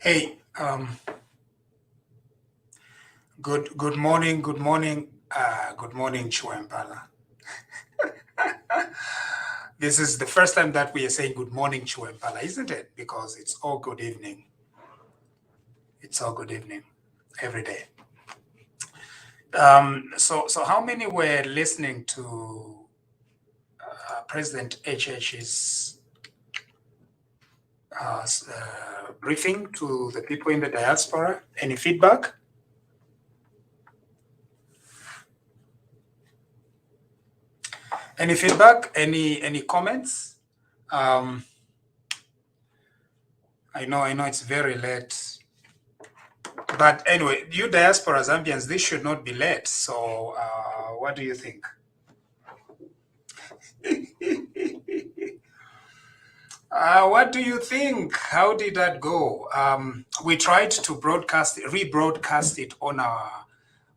Hey, good morning, good morning, Chiwempala. This is the first time that we are saying good morning, Chiwempala, isn't it? Because it's all good evening. It's all good evening every day. So how many were listening to President HH's briefing to the people in the diaspora? Any feedback? Any feedback? Any comments? I know it's very late. But anyway, you Diaspora Zambians, this should not be late. So what do you think? What do you think? How did that go? We tried to rebroadcast it on our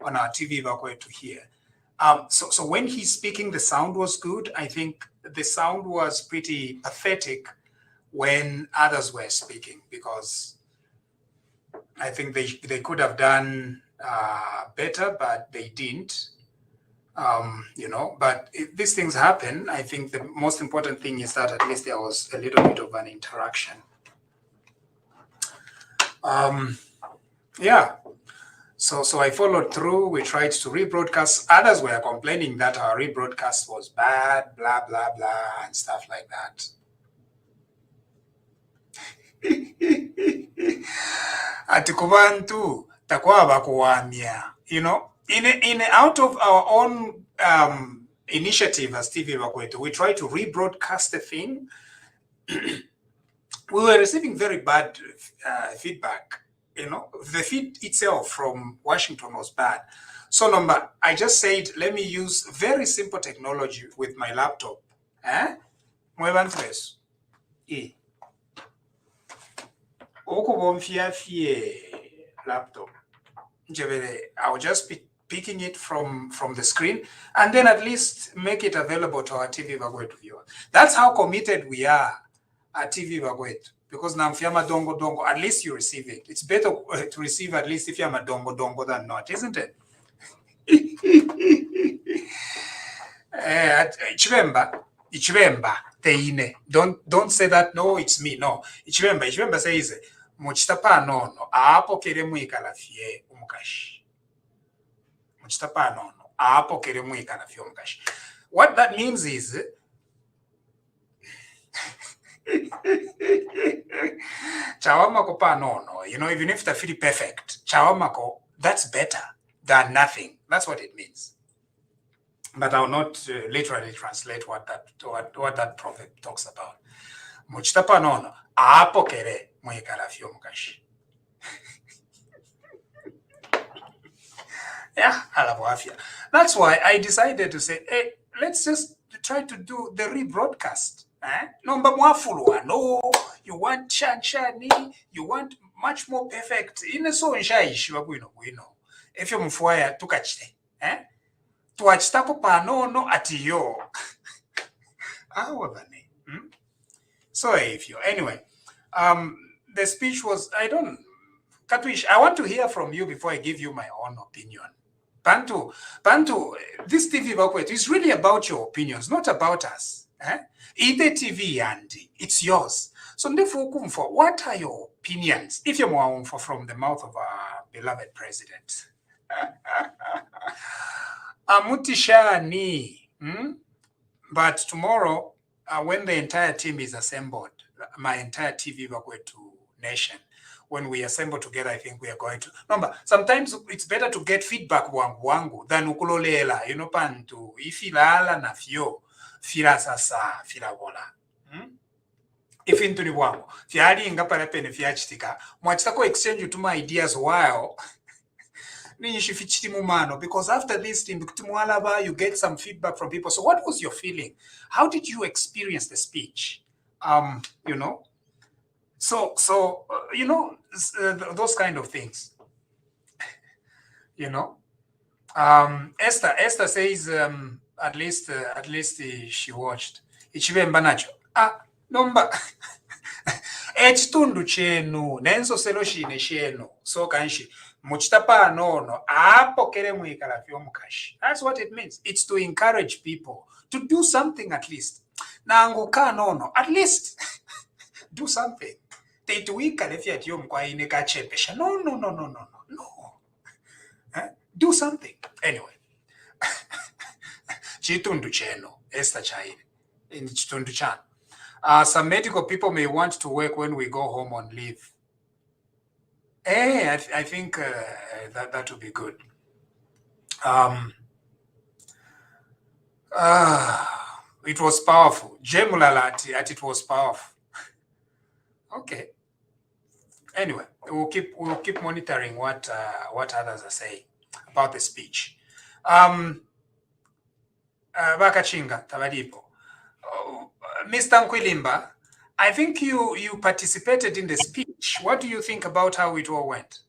TV Vakwe to hear. So when he's speaking, the sound was good. I think the sound was pretty pathetic when others were speaking, because I think they could have done better, but they didn't. But if these things happen, I think the most important thing is that at least there was a little bit of an interaction. Yeah. So I followed through. We tried to rebroadcast. Others were complaining that our rebroadcast was bad, blah, blah, blah, and stuff like that. Ati kubantu takwa bakuwamia, in out of our own initiative as TV Bakweto, we tried to rebroadcast the thing. We were receiving very bad feedback. The feed itself from Washington was bad. So I just said, let me use very simple technology with my laptop. Mwebantres. Laptop. I'll just be picking it from the screen and then at least make it available to our TV Bagwet viewers. That's how committed we are at TV Bagwet. Because now if you're a dongo, at least you receive it. It's better to receive at least if you're a dongo than not, isn't it? Ichibemba, teine. Don't say that, no, it's me. No. Ichibemba says, muchitapa nono, aapokere mwikala fie umukashi. Muchitapa nono, aapokere mwikala fie umukashi. What that means is, chawamako pa nono, even if the feel perfect, chawamako, that's better than nothing. That's what it means. But I will not literally translate what that prophet talks about. Muchitapa nono, aapokere mwikala fie umukashi. Yeah, alaboafia. That's why I decided to say, hey, let's just try to do the rebroadcast. Nomba mwafulwa, no, you want shani, you want much more perfect. So nshaishiwa bwino. If you mfuaya tukachite. Tuachitako panono atiyo. So anyway, the speech was, Katwish, I want to hear from you before I give you my own opinion. Bantu, this TV Bakwet is really about your opinions, not about us. Either TV and it's yours. So therefore, what are your opinions, if you're more from the mouth of our beloved president? Amutishani. But tomorrow, when the entire team is assembled, my entire TV Bakwetu nation, when we assemble together, I think we are going to. Remember, sometimes it's better to get feedback wangu than ukulolela, pantu, ifilala na fio, fila sasa, fila wola. If into the wangu, fiali inga parapene fiachitika, mwachitako exchange to my ideas while. Because after this thing, you get some feedback from people. So what was your feeling? How did you experience the speech? Those kind of things. Esther says at least she watched. Ichibemba nacho. Nomba. ekitundu kyenu n'ensosero shine shenu so kanshi muchitapa nono apokere mwikala vyomukashi. That's what it means. It's to encourage people to do something at least. Nanguka nono, at least do something. Teituikale fyati yomukwaine kachepesha. No. Do something. Anyway. Chitundu cheno, Esther Chaine. In Chitundu Chan. Some medical people may want to work when we go home on leave. I think that would be good. It was powerful. Jemulalati, it was powerful. Okay. Anyway, we'll keep monitoring what others are saying about the speech. Bakachinga Tabadipo. Mr. Nkwilimba, I think you participated in the speech. What do you think about how it all went?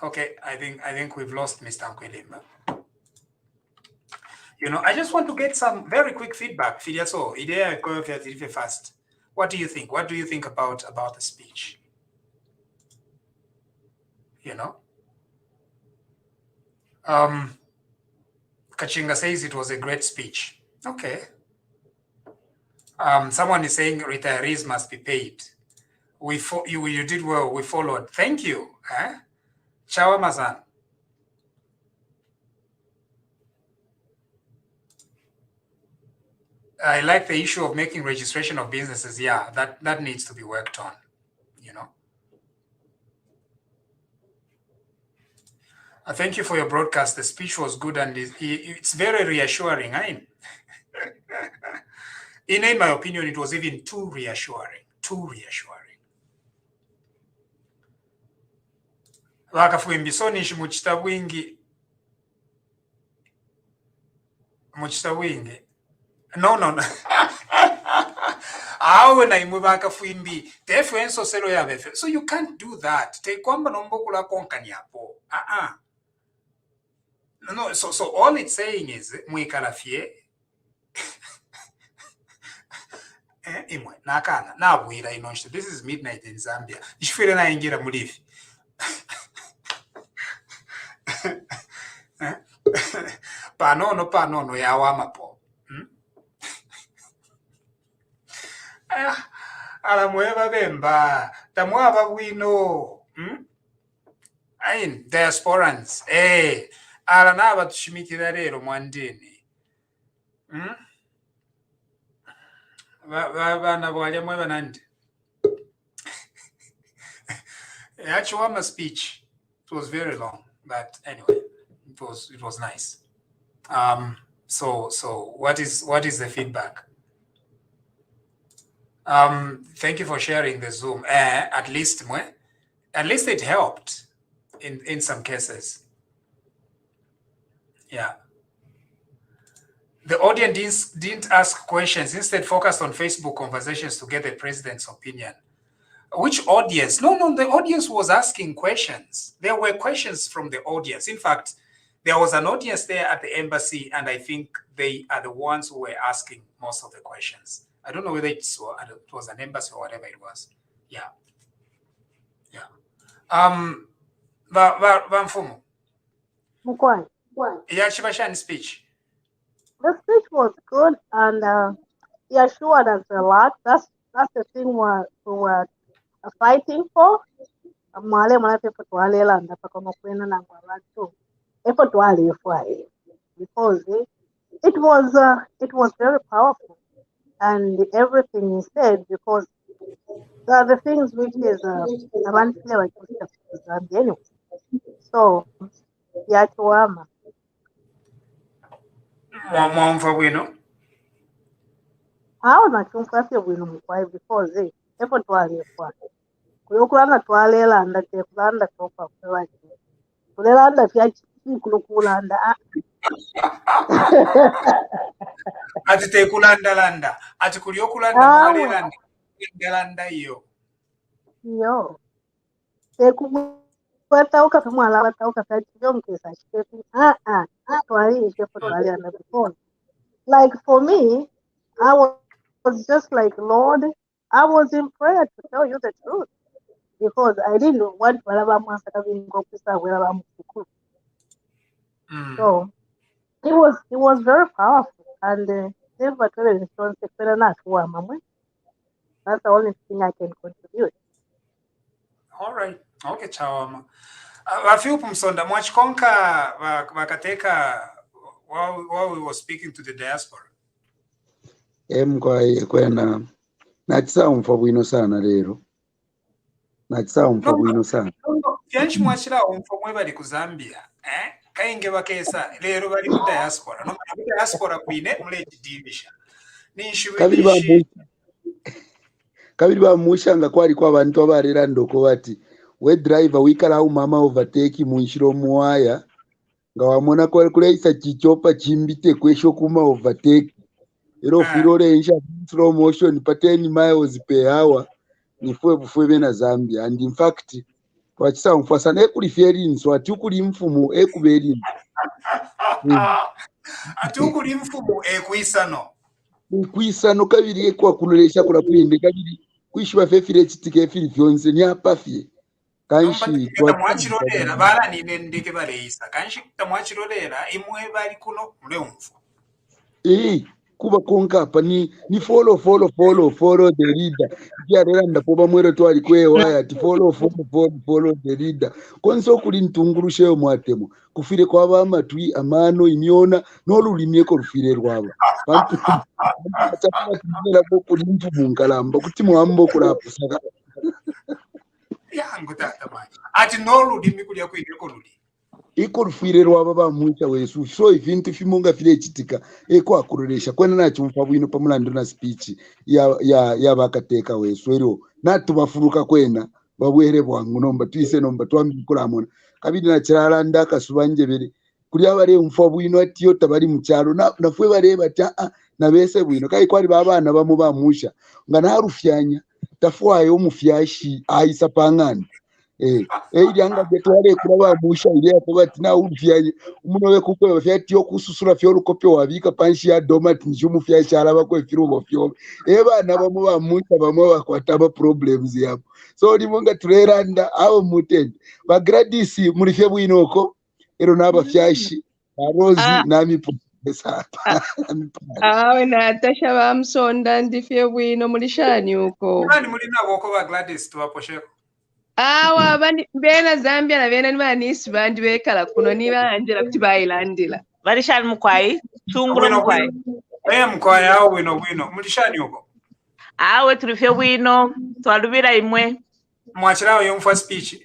Okay, I think we've lost Mr. Nkwilimba. You know, I just want to get some very quick feedback. So, fast. What do you think? What do you think about the speech? You know? Kachinga says it was a great speech. Okay. Someone is saying retirees must be paid. You did well. We followed. Thank you. Chawa Mazan. I like the issue of making registration of businesses. Yeah, that needs to be worked on. You know. Thank you for your broadcast. The speech was good and it's very reassuring. In my opinion, it was even too reassuring. Too reassuring. Wakafuimbisonishi muchita wingi. No. So you can't do that. No, so all it's saying is mwikalafie imwe nakana nabwira inonshite. This is midnight in Zambia. Ishifire na ingira mulivi. Panono ya wamapo. Alamweva bemba tamwava wino. Ain diasporans. Alanaba tushimikira rero mwandini. Bana bwalya mweva nandi. Actually, speech, it was very long, but anyway, it was nice. So what is the feedback? Thank you for sharing the Zoom. At least it helped in some cases. Yeah. The audience didn't ask questions, instead focused on Facebook conversations to get the president's opinion. Which audience? No, the audience was asking questions. There were questions from the audience. In fact, there was an audience there at the embassy, and I think they are the ones who were asking most of the questions. I don't know whether it was an embassy or whatever it was. Yeah. Bamfumo. Mukwai. Yeah, Shibashani speech. The speech was good, and he assured us a lot. That's the thing we were fighting for. Mwale mwanate potwalela ndapaka kwena na ngwalatu. Epotwale fwaye. Because it was very powerful, and everything he said, because the things which is abantu like anyway. So yachuama. Mwamva bwino. How na chumfasi bwino Mukwai, because epotwale fwaye. Kuyokulanda twalela ndate kulanda topa kwa kulanda fyachi kulokulanda ati tekulanda ati kuliokulanda mwalelanda iyo yo teku batauka kamwala batauka fyachi yomkesa chiketu Actually, because like for me, I was just like, Lord, I was in prayer to tell you the truth because I didn't want whatever master having go to wherever I'm cool. Mm. So it was very powerful and never told the story not who am. That's the only thing I can contribute. All right. Okay, chawama. Vafiupu msonda mwachikonka vakateka while we were speaking to the diaspora. Kwena nachisaumfa bwino sana lero nachisaumfa bwino sana Yanchi mwachira umfo mwe bali ku Zambia kainge bakesa lero bali mu diaspora no mu diaspora kwine mule division kabiri bamusha nga kwali kwa abantu abarera ndoko bati we driver wikala au mama overtake munshiro muwaya nga wamona kwali kuleisa chichopa chimbite kwesho kuma overtake ero firore insha slow motion pa 10 miles per hour nifwe bena Zambia and in fact twachisa mfasana ekuliferi so atukuli mfumu ekuberi atukuli mfumu ekwisano kwisano kabiri ekwa kulolesha kula kwinde kabiri kwishwa fefire chitike fili vyonse ni apafye kanshi twachirolera bala nine ndike baleisa kanshi tamwachirolera imwe bali kuno mule umfu kuba konka pa ni follow the leader yarera ndapoba mwero twali kwewa ati follow the leader konso kuli ntungurushe yo mwatemo kufire kwa bamatwi amano imiona nolulimieko rufire rwabo bantu atapira kuli mtu mungalamba kuti muambo kulapusaka yangu tata manje ati nolulimi kulya kwideko luli iko rufire rwaba bamucha wesu so ivintu fimunga file chitika eko akurolesha kwena nacho mfabwino pamulando na speech ya bakateka wesu ero natu bafuruka kwena babwere bwangu nomba twise nomba twambikulamona kabidi na kirala ndaka subanje bere kuri abare mfabwino atiyo tabari mucyaro nafwe bareba ta na bese bwino kai kwari babana bamu bamusha ngana harufyanya tafwayo mufyashi aisa pangana yanga betwale kuba musha ile akobati na urufyaye umuno we kuko bafyati yo kususura fyo rukope wabika panshi ya domati njumu fya cyara bako firugo fyo bana bamwe bamusha bamwe bakwata ba problems yabo so limonga tureranda abo mutende ba Gladys muri fye bwinoko ero naba fyashi barozi nami pesa awe natasha bamsonda ndifye bwino muri shani uko nani muri nabo ko ba Gladys tubaposheko awa bena Zambia na bena nibanisi bandi bekala kuno nibanjira kuti bayilandila barishani mukwai chunguro mukwai mkwai awo bwino mulishani uko awe tulifye bwino twalubira imwe mwachirawo yomfa speech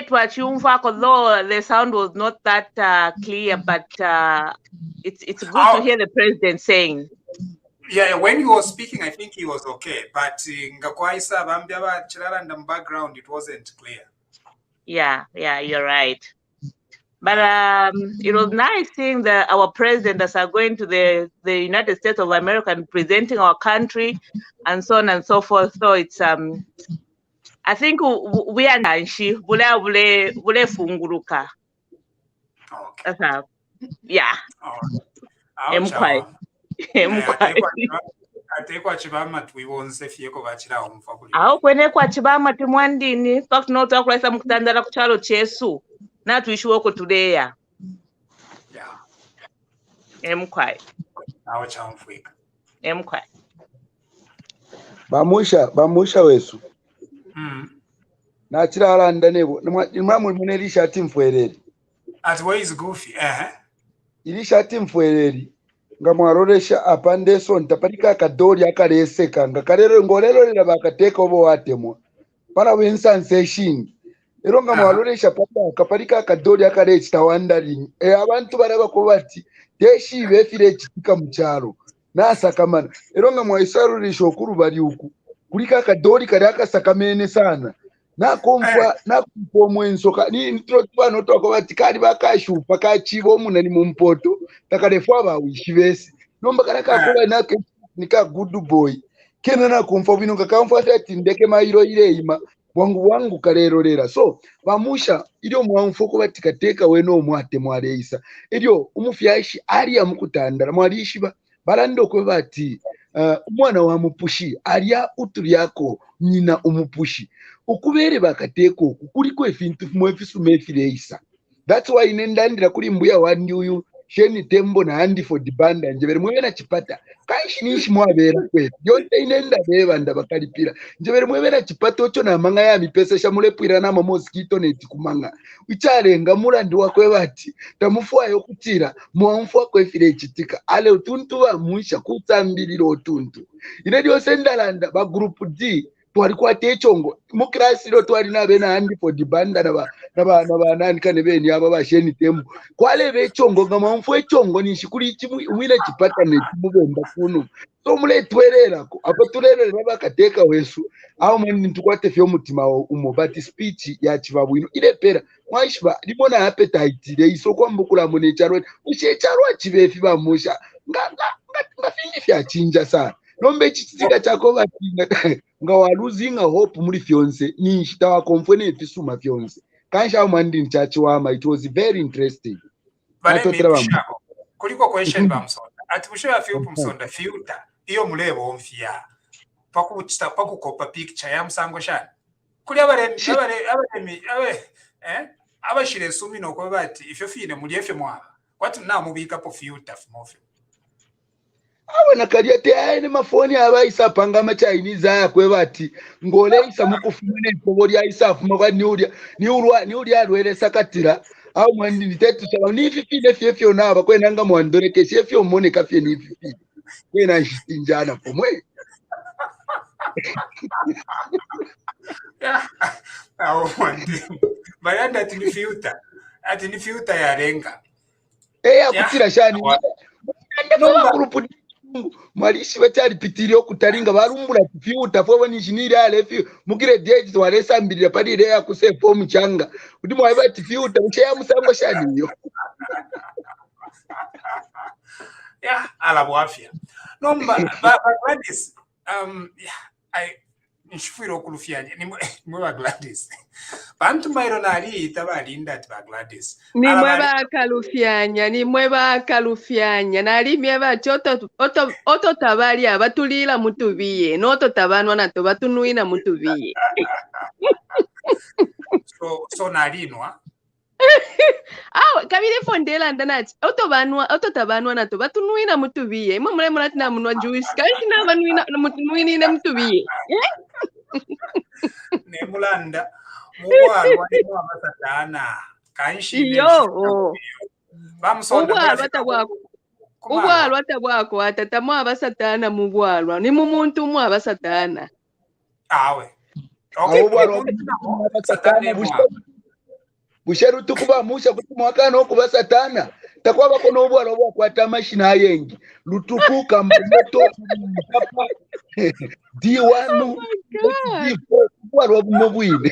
twachumfa although the sound was not that clear but it's good to hear the president saying. Yeah, when he was speaking, I think he was okay. But ngakwaisa bambia ba chirala in the background, it wasn't clear. Yeah, you're right. But it was nice seeing that our president as are going to the United States of America and presenting our country and so on and so forth. So it's I think we are nanshi bule funguruka. Okay. Yeah. Emkwai. Atekwa chibama tuwonse fieko bachirawo mfakuli. Aho kwenekwa chibama timwandini pakunoto akulesa mukutandala kuchalo chesu na tuishiwoko tudeya. Yeah. Emkwai. Aho chamfwika. Emkwai. Bamusha wesu. Na chirala ndanevo mwamu munelisha timfwereri. At where is goofy? Ilisha timfwereri. Ngamwaroresha apandeso ntaparika kadori akareseka ngakarero ngorero lila bakateka obo watemwa para wensensation ero ngamwaroresha papa kaparika kadori akarechita wandering abantu baraba ko bati deshi befire chitika mucharo nasa kamana ero ngamwaisarurisha okuru bari uku kulika kadori kari akasakamene sana nakomfwa nakumpomwenso ni introtwano toko bati kali bakashupa kachibo munani mumpoto takarefwa bawishibese nomba karaka kola nake nika good boy kena na kumfa bino kakamfa ati ndeke mairo ile ima wangu karerorera so bamusha ilyo mwamfuko batikateka weno mwate mwareisa ilyo umufyashi ali amukutandara mwalishi barando ko bati umwana wa mupushi aliya uturyako nyina umupushi ukubere bakateko kuliko efintu mwefisu mefireisa. That's why inendandira kuri mbuya wandi uyu sheni tembo na handi for dibanda njebere mwebera chipata kaishi nishi mwabera kwetu yonte inenda beba ndabakalipira njebere mwebera chipata ocho na manga ya mipesa shamulepwira na mosquito neti kumanga ucharenga mulandi wakwe bati tamufuwa yokutira mwamfuwa kwefire chitika ale utuntu wa muisha kutsambiriro utuntu ine dyose ndalanda ba group D twalikuwa techongo mukrasi ro twali na bena handi for dibanda na nani kane beni aba basheni tembo kwale bechongo ngama mfwe chongo nishikuri chimu wile chipata ne mubenda kuno so mule twerera ko apo turerera bakateka wesu aho mani ntukwate fyo mutima umo but speech ya chibabwino ile pera mwashba libona appetite ile isoko mbukula mune charwe uchecharwa chibefi bamusha nga fingi fya chinja sana nombe chitika chako batinga nga waluzinga hope muri fyonse ni shitawa komfwe ne fisuma fyonse kansha mwandi nchachi wama it was very interesting kuliko question bamsonda ati bushoya fyo kumsonda filter iyo mulebo omfya pakukopa picture ya musango shana kuli abaremi abashire sumi no ko bati ifyo fine muliefe mwaba kwati na mubika po filter fmofe awe nakaliate aine mafoni abaisa panga ma Chinese akwe bati ngole isa mukufumene pobori aisa afuma kwa niuria alwele sakatira au mwandi nitetu sala nififine fyefyo naba kwenanga mwandoreke fyefyo mone kafye nififine kwena njana pomwe au mwandi bayanda ati filter ya renga akutira shani no group mwalishi bachari pitirio kutaringa barumbura filter fo nishiniri alefi mugire deji twalesa mbirira parire ya kusepo mchanga kuti mwaiba filter ucheya musango shaniyo ala bwafya nomba Gladys nishufiro kulufyanya nimwe ba Gladys bantu mairo nali tabalinda ati ba Gladys nimwe bakalufyanya nali myeba choto oto tabali abatulira mutubiye noto tabanwa nato batunuina mutubiye so nalinwa kabire fondela ndanati oto tabanwa nato batunuina mutubiye mumule mulati na munwa juice kandi na banuina mutunuina mutubiye ne mulanda mubwalwa ni amasatana kanshi ubwalwa tabwako atatamu abasatana mubwalwa ni mumuntu mu abasatana awe busheru tukuba musha kuti mwakano kubasatana takwaba kono ubwalwa bwakwata mashina yengi lutukuka mboto papa diwanu ubwalwa bumubwine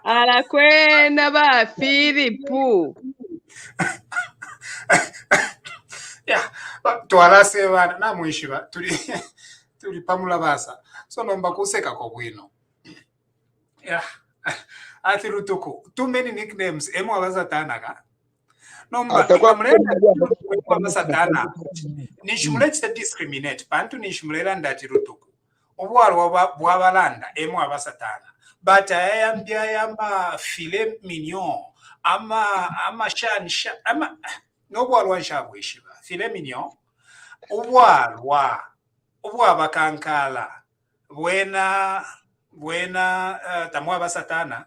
ala kwena ba Filipu twalase bana namwishiba tuli pamula basa so nomba kuseka ko bwino ati Lutuku too many nicknames emo abasatana ka nomba kwa abasatana nishimuletse discriminate bantu nishimulera ndati Lutuku obwalwa bwabalanda emo abasatana but ayamba filet mignon ama shanisha ama nobwalwa nshabwishiba filet mignon obwaba kankala buena tamwa basatana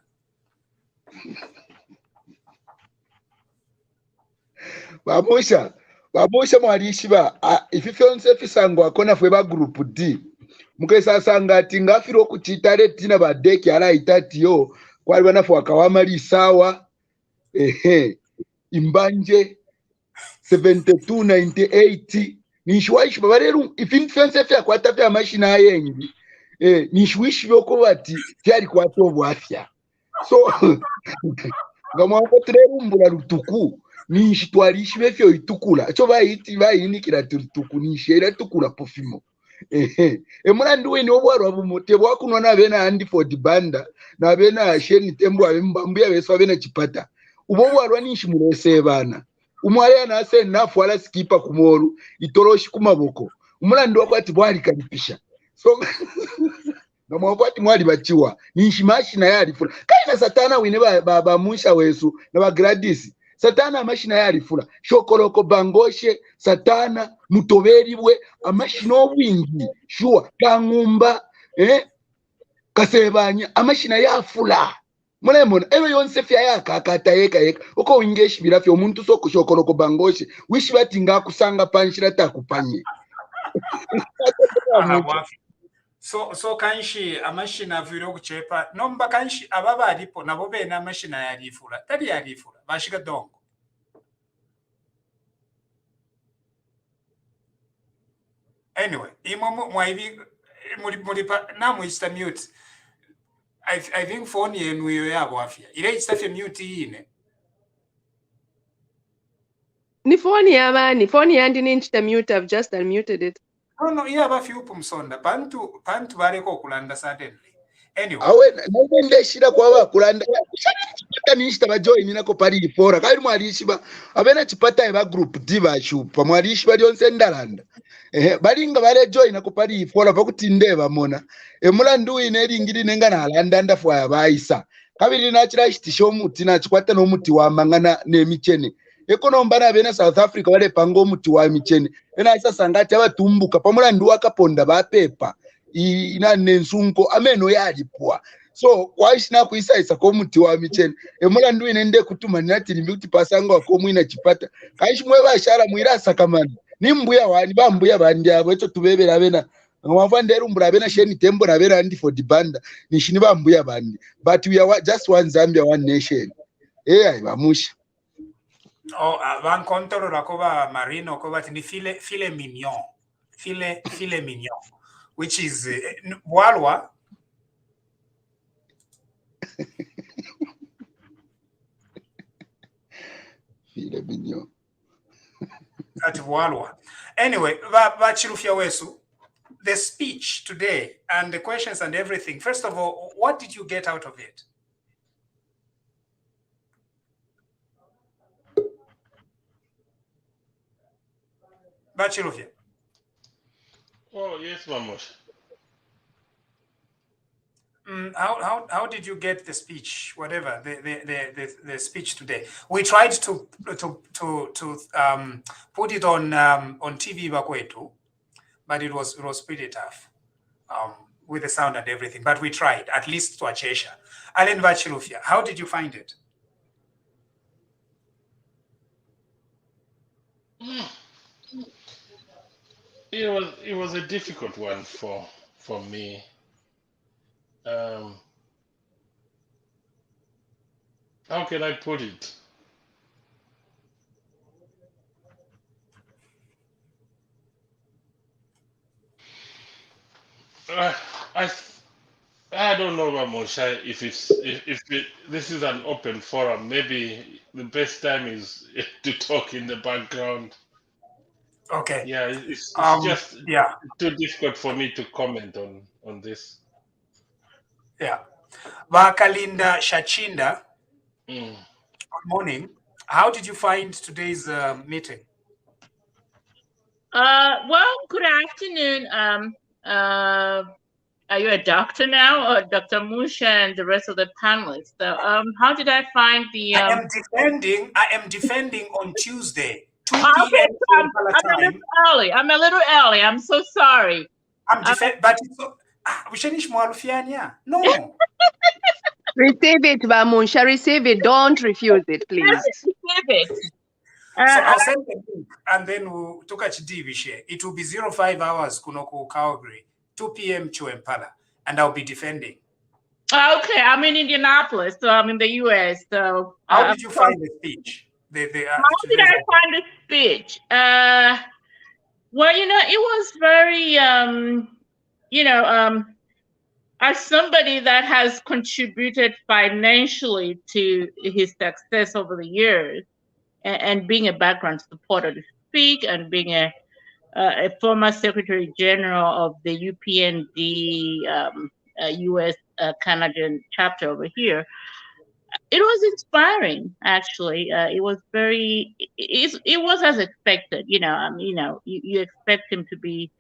bamusha mwarishiba ififyonse fisango akona fwe ba group D mukesa sanga ati ngafiro kuchitare tina badeki ala itatiyo kwali banafu akawamali sawa imbanje 7298 nishwaishi babareru ififyonse fya kwata fya mashina yengi nishwishi byoko bati byari kwatobwa afya so ngamwako turerumbura Lutuku nishi twalishi befyo itukula cyo bayinikira Lutuku nishera tukula pofimo emulandu wene obwarwa bumote bwakunwa nabena Handford Banda nabena Sheni Tembo abembambuya beso abena chipata ubo bwarwa ninshimulese bana umwale anase nafu ala skipa kumolu itoroshi kumaboko umulandu wakwati bwali kalipisha so namwakwati mwali bachiwa ninshimashina yalifula kaina satana wine ba musha wesu na ba Gladys satana amashina yalifula shokoloko bangoshe satana mutoberibwe amashina obwingi shuwa kangumba kasebanya amashina yafula mulemona ebe yonse fya yakakata yeka uko wingeshi bilafya omuntu soko shokoloko bangoshe wishi batinga kusanga panshira takupanye so kanshi amashina avire okuchepa nomba kanshi ababa alipo nabo bena amashina yalifula tali yalifula bashika dongo anyway imo mwaivi mulipa namu is mute. I think phone yenu yo yabo afya ile itafya mute ine ni phone yabani phone yandi ninchita mute. I've just unmuted it. no yaba fiupu msonda bantu bareko kulanda suddenly anyway awe ndeshira kwaba kulanda chipata nishita bajoin nako pari ifora kali mwalishiba abena chipata eba group diva shupa mwalishiba lyonse ndalanda balinga bale join nako pari ifora pakuti ndeba mona emulandu ine lingiri nenga nalanda ndafu abaisa kabiri nachira shitisho muti nachikwata no muti wa mangana nemichene ekonomba na bena South Africa wale pango muti wa michene ena sasa ngati abatumbuka pamulandu wakaponda bapepa ina nensunko ameno yalipwa so kwaishina kuisaisa ko muti wa michene emulandu inende kutuma nati limbi pasanga ko mwina chipata kaishimwe bashara mwirasa kamani nimbuya wani bambuya bandi abo eto tubebera bena ngwavande rumbura bena Sheni Tembo na bena Handford Banda nishini bambuya bandi but we are just one Zambia one nation bamusha van control akoba marino koba ni filet mignon filet mignon which is walwa filet mignon at walwa anyway bachilufya wesu the speech today and the questions and everything. First of all, what did you get out of it? Bachilufya. Oh yes, Mamosh. How did you get the speech? Whatever the speech today. We tried to put it on TV bakwetu, but it was pretty tough with the sound and everything. But we tried at least to achesha. Allen Bachilufya, how did you find it? It was a difficult one for me. How can I put it? I don't know, Mamosha, if this is an open forum. Maybe the best time is to talk in the background. Okay. Yeah, it's just too difficult for me to comment on this. Yeah. Bakalinda Shachinda. Good morning. How did you find today's meeting? Well, good afternoon. Are you a doctor now, or Dr. Musha and the rest of the panelists? So, how did I find the? I am defending on Tuesday, 2 p.m. Okay, I'm a little early. I'm so sorry. But it's no. Receive it, Bamusha. Receive it. Don't refuse it, please. Receive it. So I'll send the link and then we'll talk at share. It will be 05 hours Kunoku Calgary, 2 p.m. Chuempala, and I'll be defending. Okay, I'm in Indianapolis, so I'm in the U.S. So how did you find the speech? How did I find the speech? Well, it was very, as somebody that has contributed financially to his success over the years, and being a background supporter to speak, and being a former Secretary General of the UPND U.S. Canadian chapter over here. It was inspiring, actually. It was it was as expected. You expect him to be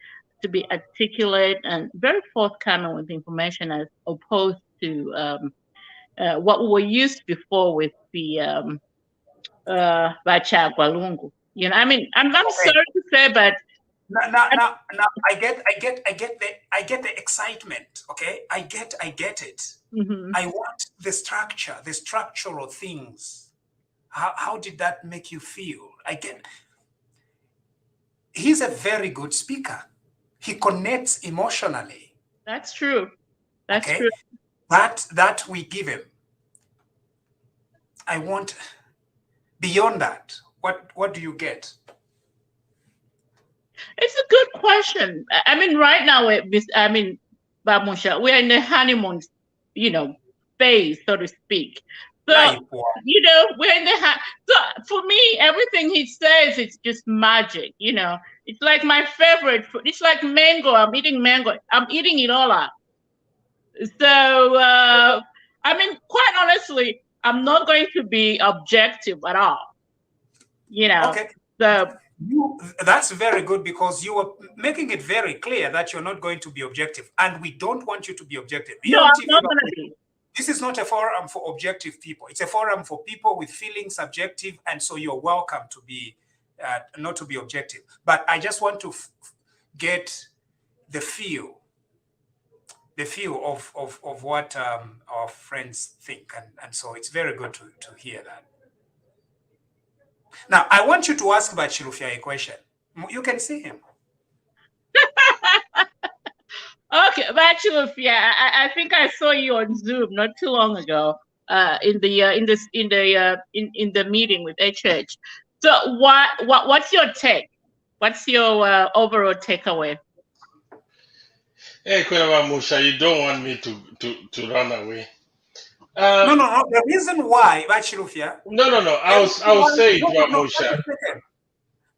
articulate and very forthcoming with information, as opposed to what we were used before with the Bachagwa Lungu. I mean, I'm Okay. sorry to say, but Now, I get the excitement. Okay, I get it. mhm. I want the structure, the structural things. How did that make you feel? He's a very good speaker. He connects emotionally. That's true. That's Okay, true. that we give him. I want beyond that. What do you get? It's a good question. I mean, right now, Bamusha, we're in the honeymoon, phase, so to speak. So, we're in so for me, everything he says, it's just magic, It's like my favorite food. It's like mango. I'm eating mango. I'm eating it all up. So, I mean, quite honestly, I'm not going to be objective at all. Okay. So that's very good, because you are making it very clear that you're not going to be objective, and we don't want you to be objective. No, I'm not going to be. This is not a forum for objective people. It's a forum for people with feelings subjective, and so you're welcome to be not to be objective. But I just want to get the feel of what our friends think, and so it's very good to hear that. Now, I want you to ask Bachirufia a question. You can see him. Okay, Bachirufia, I think I saw you on Zoom not too long ago. In the meeting with HH. So what's your take? What's your overall takeaway? Hey, Kweva Musha, you don't want me to run away. No. The reason why, Bachirufia. No. I will say it, Musha.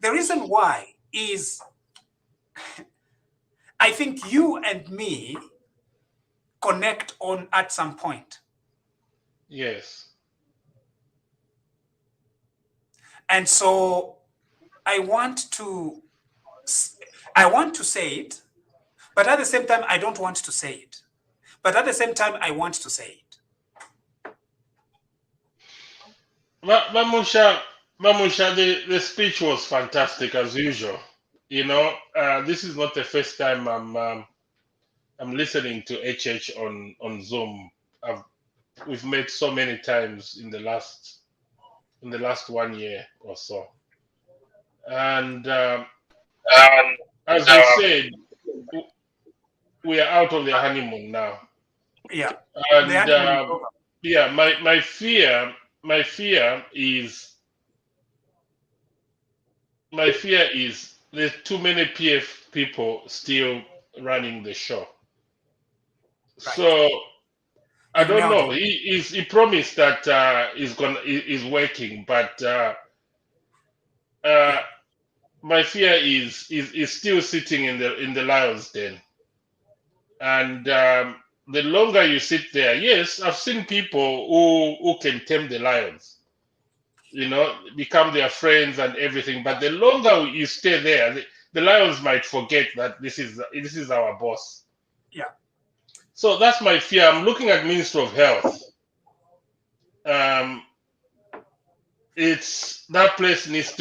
The reason why is, I think you and me connect on at some point. Yes. And so I want to say it, but at the same time, I don't want to say it. But at the same time, I want to say it. Mamusha, the speech was fantastic as usual. This is not the first time I'm listening to HH on Zoom. We've met so many times in the last 1 year or so, and as you said, we are out of the honeymoon now. Yeah. And yeah, my fear is there's too many PF people still running the show. Right. So I don't know. He promised that he's working, but my fear is still sitting in the lion's den. And the longer you sit there, yes, I've seen people who can tame the lions, become their friends and everything. But the longer you stay there, the lions might forget that this is our boss. Yeah. So that's my fear. I'm looking at Ministry of Health. That place needs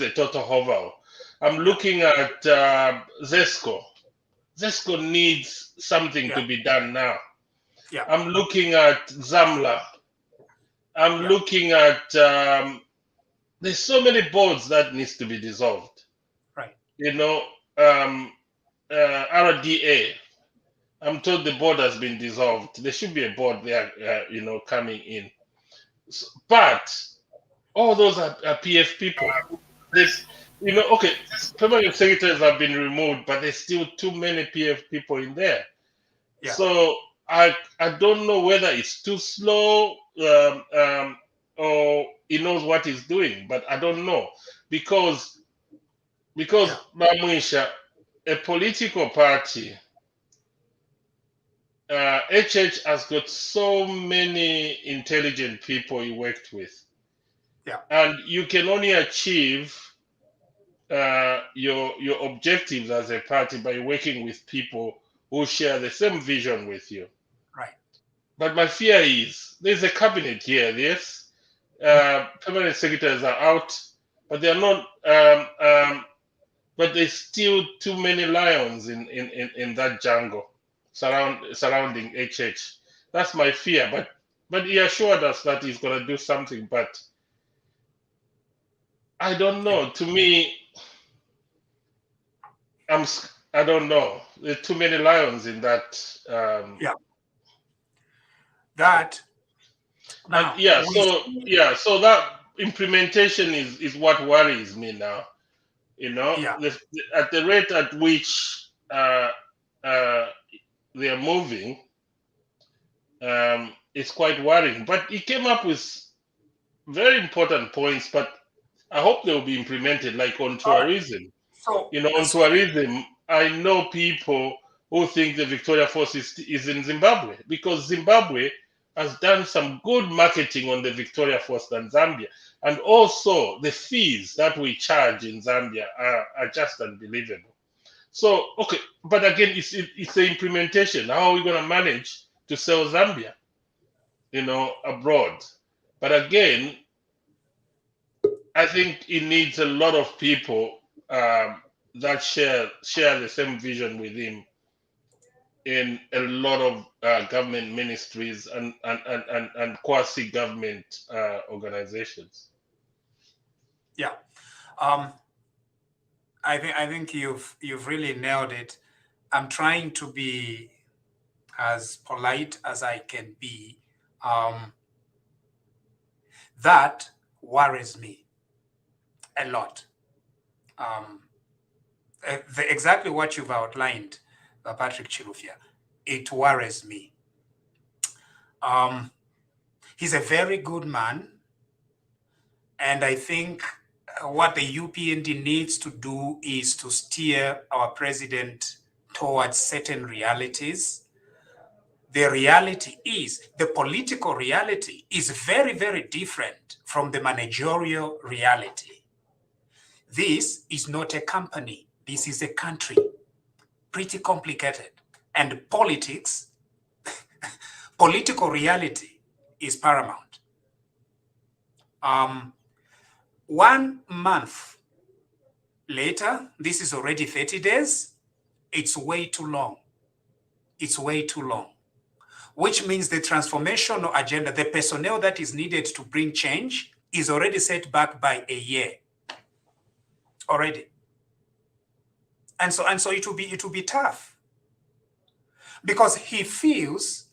a total overhaul. I'm looking at ZESCO. ZESCO needs something to be done now. Yeah. I'm looking at ZAMLA. I'm looking at there's so many boards that needs to be dissolved. Right. RDA. I'm told the board has been dissolved. There should be a board there, coming in. But all those are PF people. Permanent secretaries have been removed, but there's still too many PF people in there. Yeah. So I don't know whether it's too slow or he knows what he's doing, but I don't know, because Because Yeah. Mamwisha, a political party, HH has got so many intelligent people he worked with. Yeah. And you can only achieve your objectives as a party by working with people who share the same vision with you. Right. But my fear is there's a cabinet here, yes. Permanent secretaries are out, but they're not. But there's still too many lions in that jungle surrounding HH. That's my fear. But he assured us that he's gonna do something. But I don't know. To me, I don't know. There's too many lions in that. Yeah. That now. So that implementation is what worries me now. Yeah. At the rate at which they are moving, it's quite worrying. But he came up with very important points. But I hope they will be implemented, like on All right. tourism. So On tourism, I know people who think the Victoria Falls is in Zimbabwe because Zimbabwe has done some good marketing on the Victoria Falls than Zambia. And also, the fees that we charge in Zambia are just unbelievable. So, okay, but again, it's the implementation. How are we going to manage to sell Zambia, abroad? But again, I think it needs a lot of people that share the same vision with him in a lot of government ministries and quasi-government organizations. yeah. I think you've really nailed it. I'm trying to be as polite as I can be. That worries me a lot. Exactly what you've outlined, Patrick Chilufya, it worries me. He's a very good man, and I think what the UPND needs to do is to steer our president towards certain realities. The reality is, the political reality is very, very different from the managerial reality. This is not a company. This is a country. Pretty complicated. And politics, political reality is paramount. 1 month later, this is already 30 days. It's way too long. It's way too long. Which means the transformational agenda, the personnel that is needed to bring change is already set back by a year. Already. And so it will be tough. Because he feels,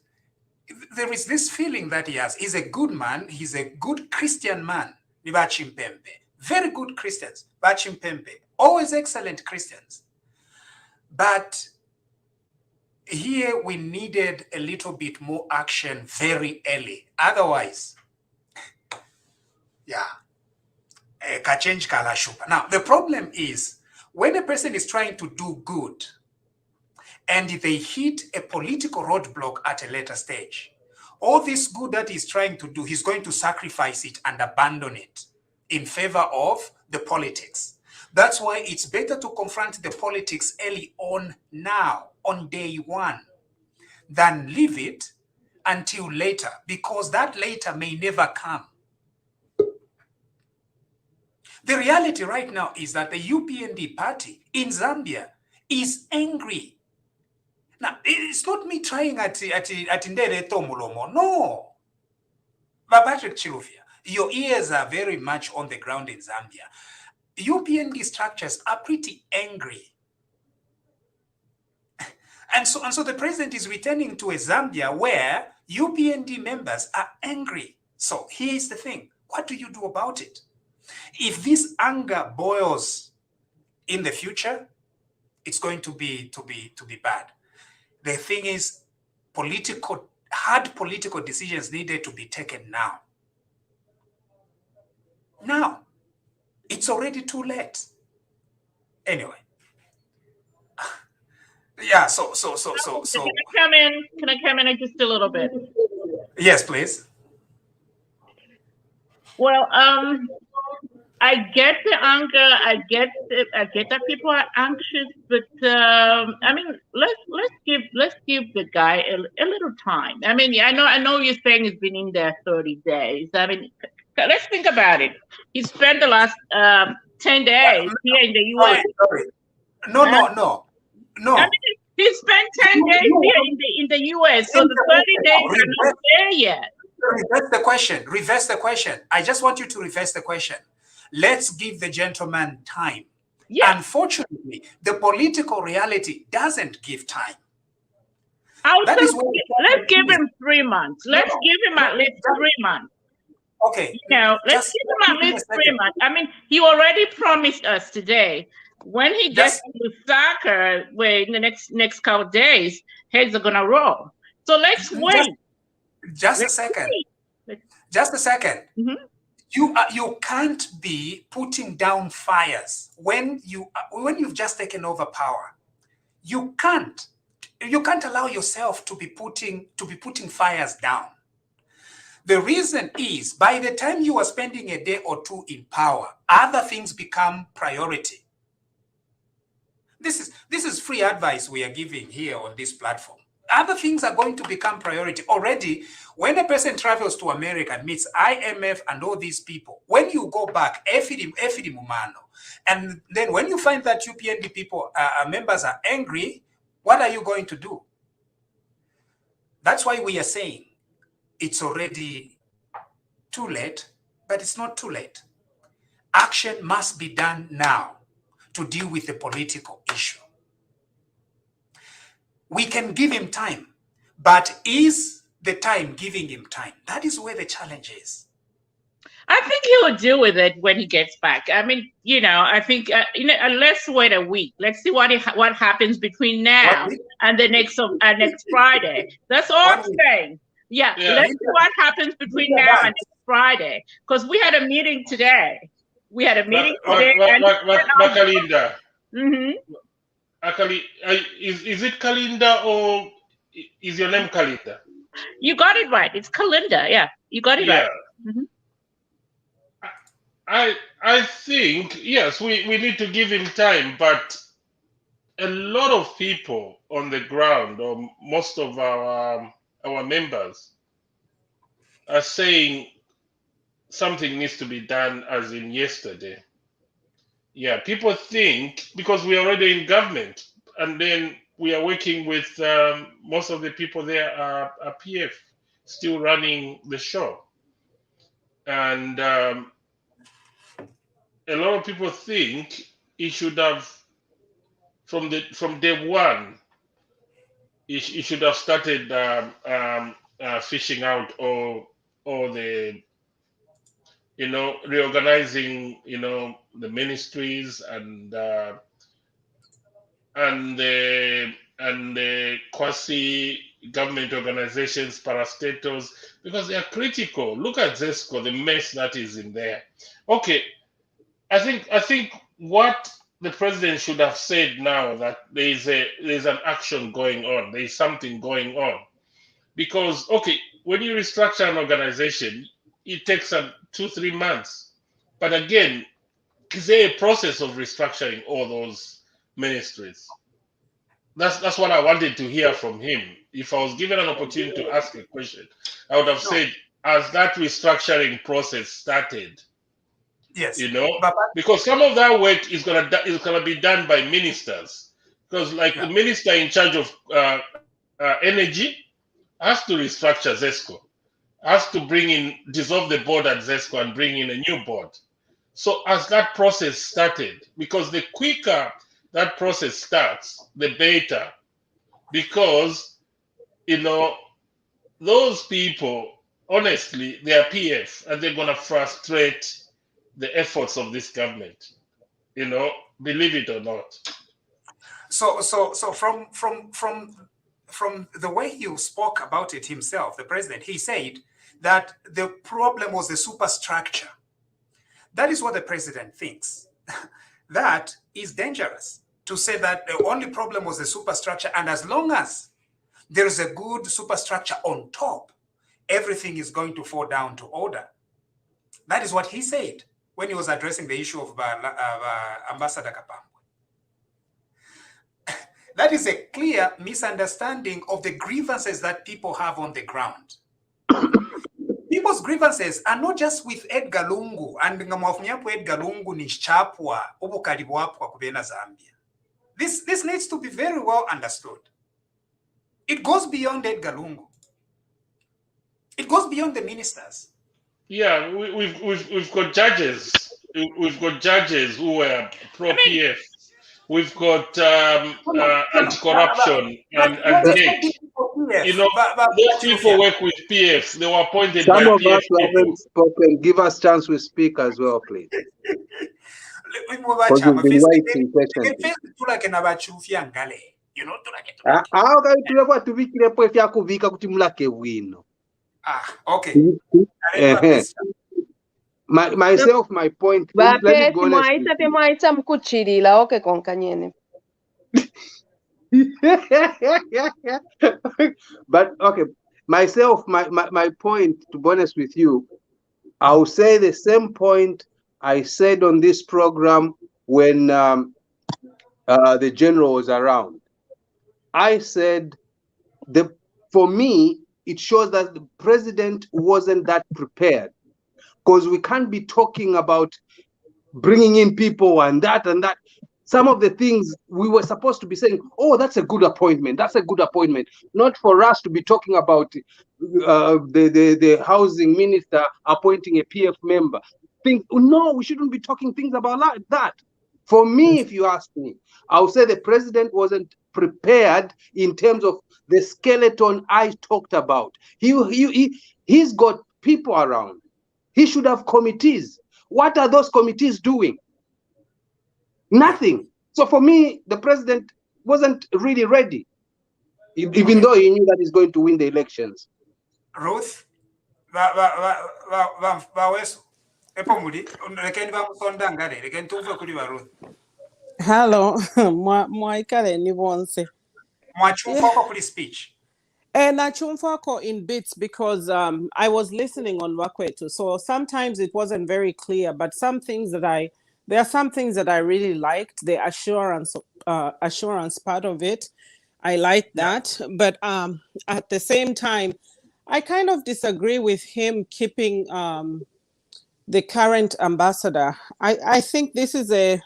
there is this feeling that he has. He's a good man, he's a good Christian man, Bachimpembe. Very good Christians, Bachimpembe. Always excellent Christians. But here we needed a little bit more action very early. Otherwise, yeah, kachenji kalashupa. Now, the problem is, when a person is trying to do good and they hit a political roadblock at a later stage, all this good that he's trying to do, he's going to sacrifice it and abandon it in favor of the politics. That's why it's better to confront the politics early on now, on day one, than leave it until later, because that later may never come. The reality right now is that the UPND party in Zambia is angry. Now, it's not me trying at Ndere Tomulomo, no. But Patrick Chilufya, your ears are very much on the ground in Zambia. UPND structures are pretty angry. And so the president is returning to a Zambia where UPND members are angry. So here's the thing. What do you do about it? If this anger boils in the future, it's going to be bad. The thing is, hard political decisions needed to be taken now. Now, it's already too late. Anyway, yeah. So. Can I come in? Can I come in just a little bit? Yes, please. Well, I get the anger. I get that people are anxious, but I mean, let's give the guy a little time. I mean, I know you're saying he's been in there 30 days. I mean, let's think about it. He spent the last 10 days here in the U.S. Sorry. No. I mean, he spent 10 days here in the U.S. So the 30 days are not there yet. Reverse the question. I just want you to reverse the question. Let's give the gentleman time. Yeah. Unfortunately, the political reality doesn't give time. Let's give him 3 months. Let's give him at least 3 months. Okay. Let's give him at least 3 months. I mean, he already promised us today when he gets to Lusaka, where in the next couple of days, heads are gonna roll. So let's wait. Just a second. Mm-hmm. You can't be putting down fires when you've just taken over power. You can't allow yourself to be putting fires down. The reason is, by the time you are spending a day or two in power, other things become priority. This is free advice we are giving here on this platform. Other things are going to become priority. Already, when a person travels to America and meets IMF and all these people, when you go back, and then when you find that UPND people, members are angry, what are you going to do? That's why we are saying it's already too late, but it's not too late. Action must be done now to deal with the political issue. We can give him time, but is the time giving him time? That is where the challenge is. I think he will deal with it when he gets back. I mean, I think let's wait a week. Let's see what happens between now and the next Friday. That's all I'm saying. Yeah, let's see what happens between now and next Friday. Because we had a meeting today. Kalinda. Mm-hmm. Akali, is it Kalinda or is your name Kalinda? You got it right. It's Kalinda. Yeah, you got it right. Mm-hmm. I think, yes, we need to give him time, but a lot of people on the ground, or most of our members, are saying something needs to be done as in yesterday. Yeah, people think because we are already in government and then we are working with most of the people there are PF still running the show. And a lot of people think he should have, from day one, he should have started fishing out all the, reorganizing, the ministries and the quasi-government organizations, parastatals, because they are critical. Look at ZESCO, the mess that is in there. Okay, I think what the president should have said now that there's an action going on, there's something going on, because when you restructure an organization, it takes 2-3 months, but again, is there a process of restructuring all those ministries? That's what I wanted to hear from him. If I was given an opportunity to ask a question, I would have said, has that restructuring process started? Yes. Because some of that work is gonna be done by ministers. Because the minister in charge of energy has to restructure ZESCO, has to dissolve the board at ZESCO and bring in a new board. So as that process started, because the quicker that process starts, the better. Because, those people, honestly, they are PF and they're going to frustrate the efforts of this government, believe it or not. So from the way you spoke about it himself, the president, he said that the problem was the superstructure. That is what the president thinks. that is dangerous. To say that the only problem was the superstructure, and as long as there is a good superstructure on top, everything is going to fall down to order. That is what he said when he was addressing the issue of Ambassador Kapambwe. That is a clear misunderstanding of the grievances that people have on the ground. People's grievances are not just with Edgar Lungu and ngamwafunyapo Edgar Lungu ni chapwa obukali bwapwa kubena Zambia. This needs to be very well understood. It goes beyond Edgar Lungu. It goes beyond the ministers. Yeah, we've got judges. We've got judges who were pro PF. We've got anti-corruption and NEC. You know, those people work with PF. They were appointed by Some of PF us who haven't spoken, give us chance to speak as well, please. Because we've been waiting patiently. How can you talk to Vicky if you kuvika kuti mulake wino? Okay. Myself, my point. Let me go okay, konkanyene. But okay, myself, my point, to be honest with you, I'll say the same point I said on this program when the general was around. I said, for me, it shows that the president wasn't that prepared, because we can't be talking about bringing in people and that and that. Some of the things we were supposed to be saying, oh, that's a good appointment. That's a good appointment. Not for us to be talking about the housing minister appointing a PF member. No, we shouldn't be talking things about that. For me, if you ask me, I would say the president wasn't prepared in terms of the skeleton I talked about. He's got people around. He should have committees. What are those committees doing? Nothing. So for me, the president wasn't really ready, even though he knew that he's going to win the elections. Ruth, Hello, Mwaikale Nibonse. Speech. And Nachumfako in bits because I was listening on Wakwetu, so sometimes it wasn't very clear, but there are some things that I really liked. The assurance part of it, I like that. But at the same time, I kind of disagree with him keeping the current ambassador. I think this is the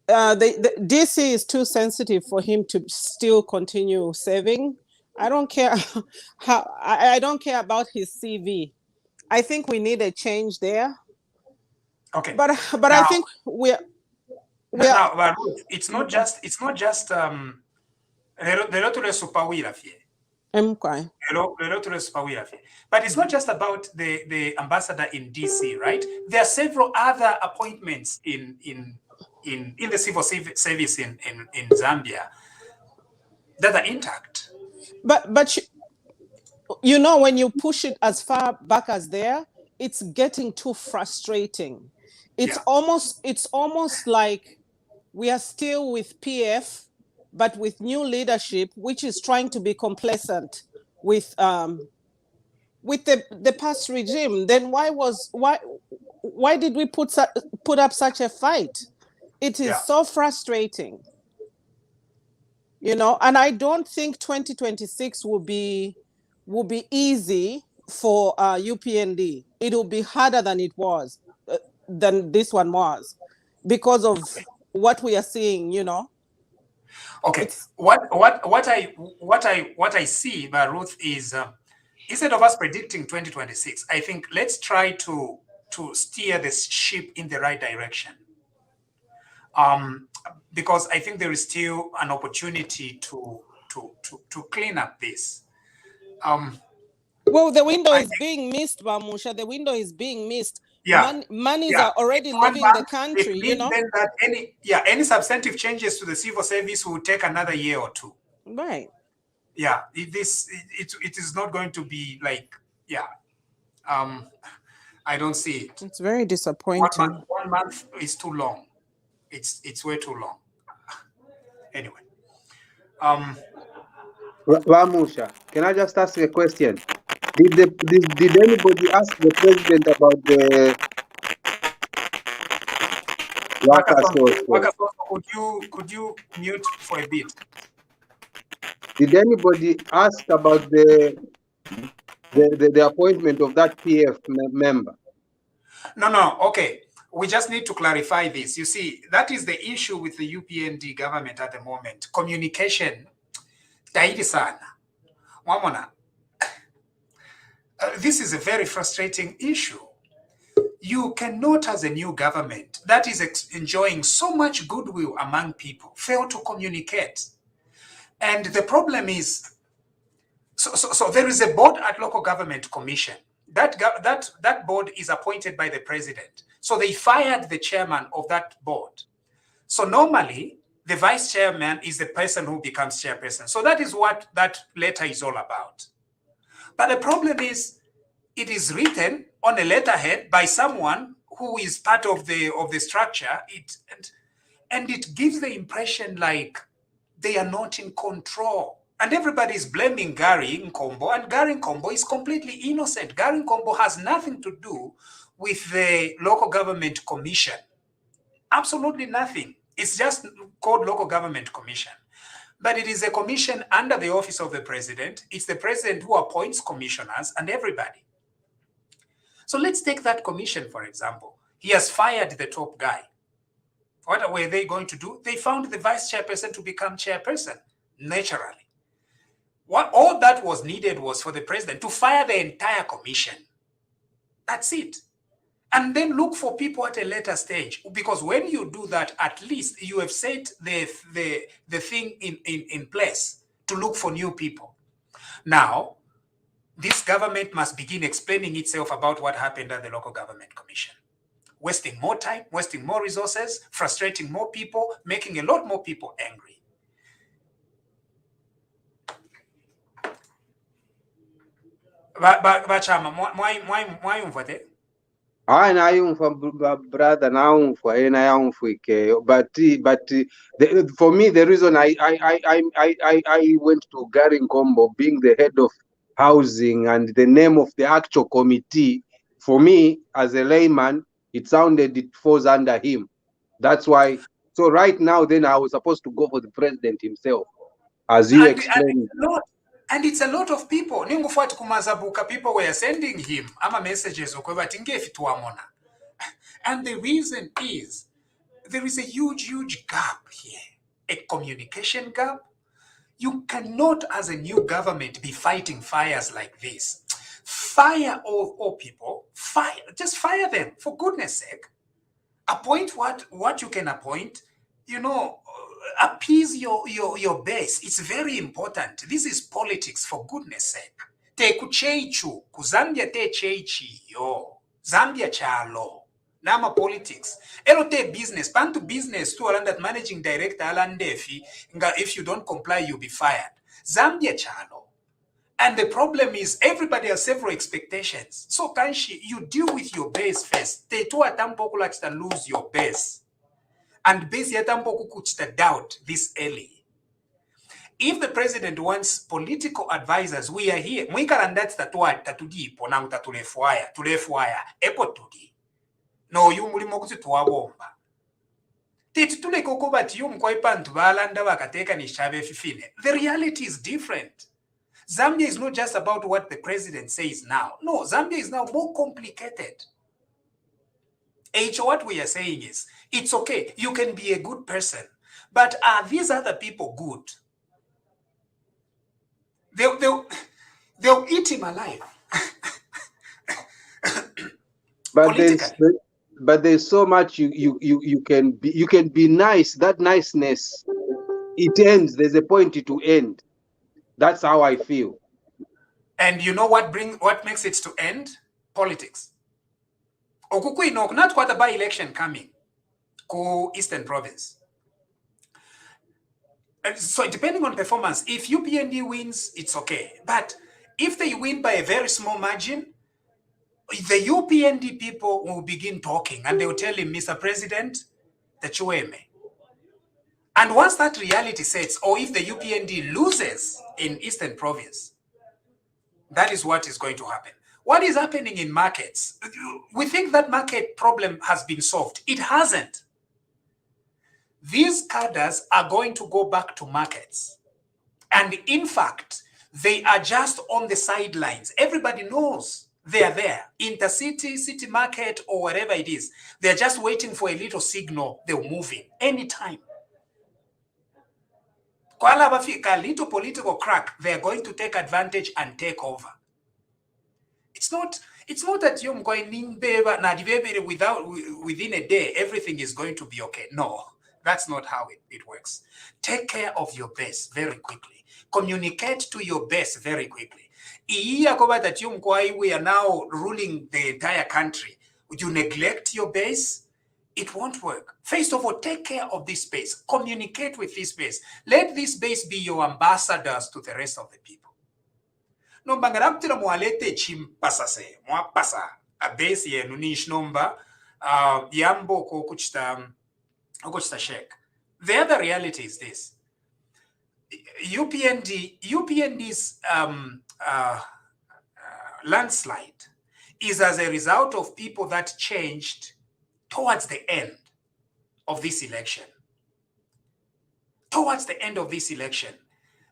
DC is too sensitive for him to still continue serving. I don't care I don't care about his CV. I think we need a change there. Okay. But now, I think we're now, it's not just but it's not just about the ambassador in DC, right? There are several other appointments in the civil service in Zambia that are intact. But you know, when you push it as far back as there, it's getting too frustrating. It's almost like we are still with PF, but with new leadership, which is trying to be complacent with the past regime. Then why did we put up such a fight? It is so frustrating, you know. And I don't think 2026 will be easy for UPND. It will be harder than it was. Than this one was, because of what we are seeing, you know. Okay, what I see, Ruth, is instead of us predicting 2026, I think let's try to steer this ship in the right direction. Because I think there is still an opportunity to clean up this. Well, the window is being missed, Bamusha. The window is being missed. Yeah, monies are already leaving the country, you know. Then that any substantive changes to the civil service will take another year or two. Right. Yeah, it is not going to be like, I don't see it. It's very disappointing. 1 month is too long. It's way too long. Anyway. Vamusha, can I just ask a question? Did anybody ask the president about the Could you mute for a bit? Did anybody ask about the appointment of that PF member? No. Okay. We just need to clarify this. You see, that is the issue with the UPND government at the moment. Communication. This is a very frustrating issue. You cannot, as a new government that is enjoying so much goodwill among people, fail to communicate. And the problem is, so there is a board at local government commission. That board is appointed by the president. So they fired the chairman of that board. So normally, the vice chairman is the person who becomes chairperson. So that is what that letter is all about. But the problem is, it is written on a letterhead by someone who is part of the structure. And it gives the impression like they are not in control. And everybody is blaming Gary Nkombo, and Gary Nkombo is completely innocent. Gary Nkombo has nothing to do with the local government commission. Absolutely nothing. It's just called local government commission. But it is a commission under the office of the president. It's the president who appoints commissioners and everybody. So let's take that commission, for example. He has fired the top guy. What were they going to do? They found the vice chairperson to become chairperson, naturally. What all that was needed was for the president to fire the entire commission. That's it. And then look for people at a later stage. Because when you do that, at least you have set the thing in place to look for new people. Now, this government must begin explaining itself about what happened at the local government commission. Wasting more time, wasting more resources, frustrating more people, making a lot more people angry. Bachama, mwayumva te? I naumva brother naumva but for me the reason I went to Gary Nkombo being the head of housing and the name of the actual committee, for me as a layman, it sounded it falls under him. That's why. So right now, then I was supposed to go for the president himself, as you explained. And it's a lot of people. Ningufuati kumazabuka, people were sending him ama messages and the reason is there is a huge gap here, a communication gap. You cannot, as a new government, be fighting fires like this. Fire all people. Just fire them, for goodness sake. Appoint what you can appoint. You know, appease your base. It's very important. This is politics, for goodness sake. Te kuchechu, kuzambia te chechi yo. Zambia chalo. Nama politics. Elote business. Pantu business to that managing director alandefi. If you don't comply, you'll be fired. Zambia chalo. And the problem is everybody has several expectations. So Kanshi, you deal with your base first. Te tu atampo kulachita lose your base. And base yatampo kukuchita doubt this early. If the president wants political advisors, we are here. Mwikarandat tatudi ponang tulefuaya, epo tudi. No, you mulimo kuti tuwabomba. Titule koko bati yu mkwaipantu balanda wakateka ni shabe fifine. The reality is different. Zambia is not just about what the president says now. No, Zambia is now more complicated. What we are saying is, it's okay, you can be a good person, but are these other people good? They'll eat him alive. But there's so much you can be nice. That niceness, it ends. There's a point to end. That's how I feel. And you know what makes it to end? Politics. Okukui no, not quite a by-election coming. Ko Eastern Province. So depending on performance, if UPND wins, it's okay. But if they win by a very small margin, the UPND people will begin talking and they will tell him, Mr. President, the Chiweme. And once that reality sets, or if the UPND loses in Eastern Province, that is what is going to happen. What is happening in markets? We think that market problem has been solved. It hasn't. These cadres are going to go back to markets. And in fact, they are just on the sidelines. Everybody knows they are there. Intercity, city market, or wherever it is. They're just waiting for a little signal. They'll move in anytime. Kwala bafika, little political crack, they're going to take advantage and take over. It's not that you're going within a day, everything is going to be okay. No, that's not how it works. Take care of your base very quickly. Communicate to your base very quickly. That we are now ruling the entire country. Would you neglect your base? It won't work. First of all, take care of this base. Communicate with this base. Let this base be your ambassadors to the rest of the people. No bangaraptira mwalete chimpasase, mwapasa, a base ye nunish nomba, yambo ko kuchita shek. The other reality is this. UPND's landslide is as a result of people that changed towards the end of this election. Towards the end of this election,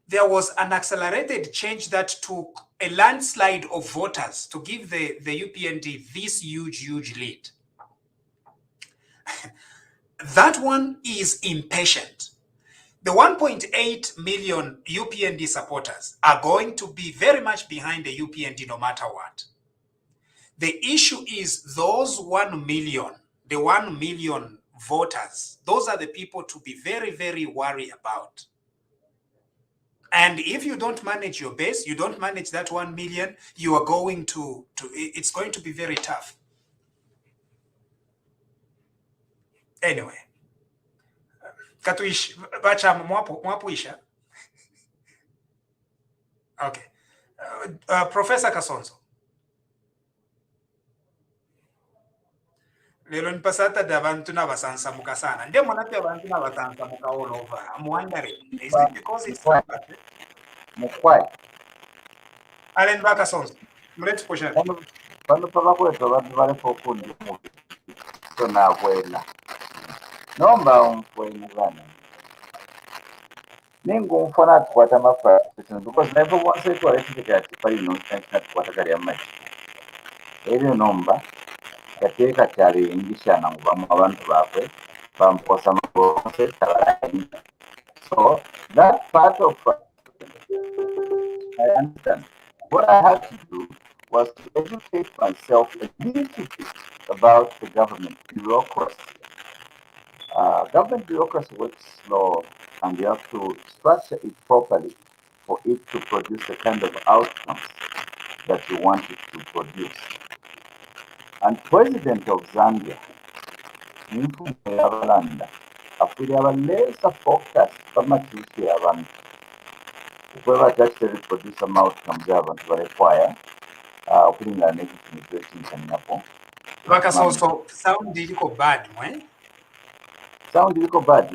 there was an accelerated change that took a landslide of voters to give the UPND this huge lead. That one is impatient. The 1.8 million UPND supporters are going to be very much behind the UPND no matter what. The issue is those 1 million, the 1 million voters, those are the people to be very worried about. And if you don't manage your base, you don't manage that 1 million, you are going to it's going to be very tough. Anyway. Katuish, bacha mwapuisha. Okay. Professor Kasonzo. Lelo nipasata da bantu na basansamuka sana. Ndio mwanapia bantu na basansamuka all over. I'm wondering, is it because it's Mukwai. Allen Bakasonzo. Mretu posha. Bano pabakweto bantu bale fokundi mu. So na kwela. Nomba umfweni bana. Ningu mfana tukwata mafa because never once it was that pali no sense tukwata kali amaji. Ebyo nomba kateeka kyali ingishana mubamu abantu bakwe bamposa mabose. So that part of I understand. What I had to do was to educate myself a little bit about the government bureaucracy. Government bureaucracy works slow, and you have to structure it properly for it to produce the kind of outcomes that you want it to produce. And President of Zambia, Mfumbe Yabalanda, after laser focus on abantu whoever actually produce some outcomes abantu require okulinga nekitimization kaninapo. Bakasonzo, sound iliko bad, mwe? Sound iliko bad?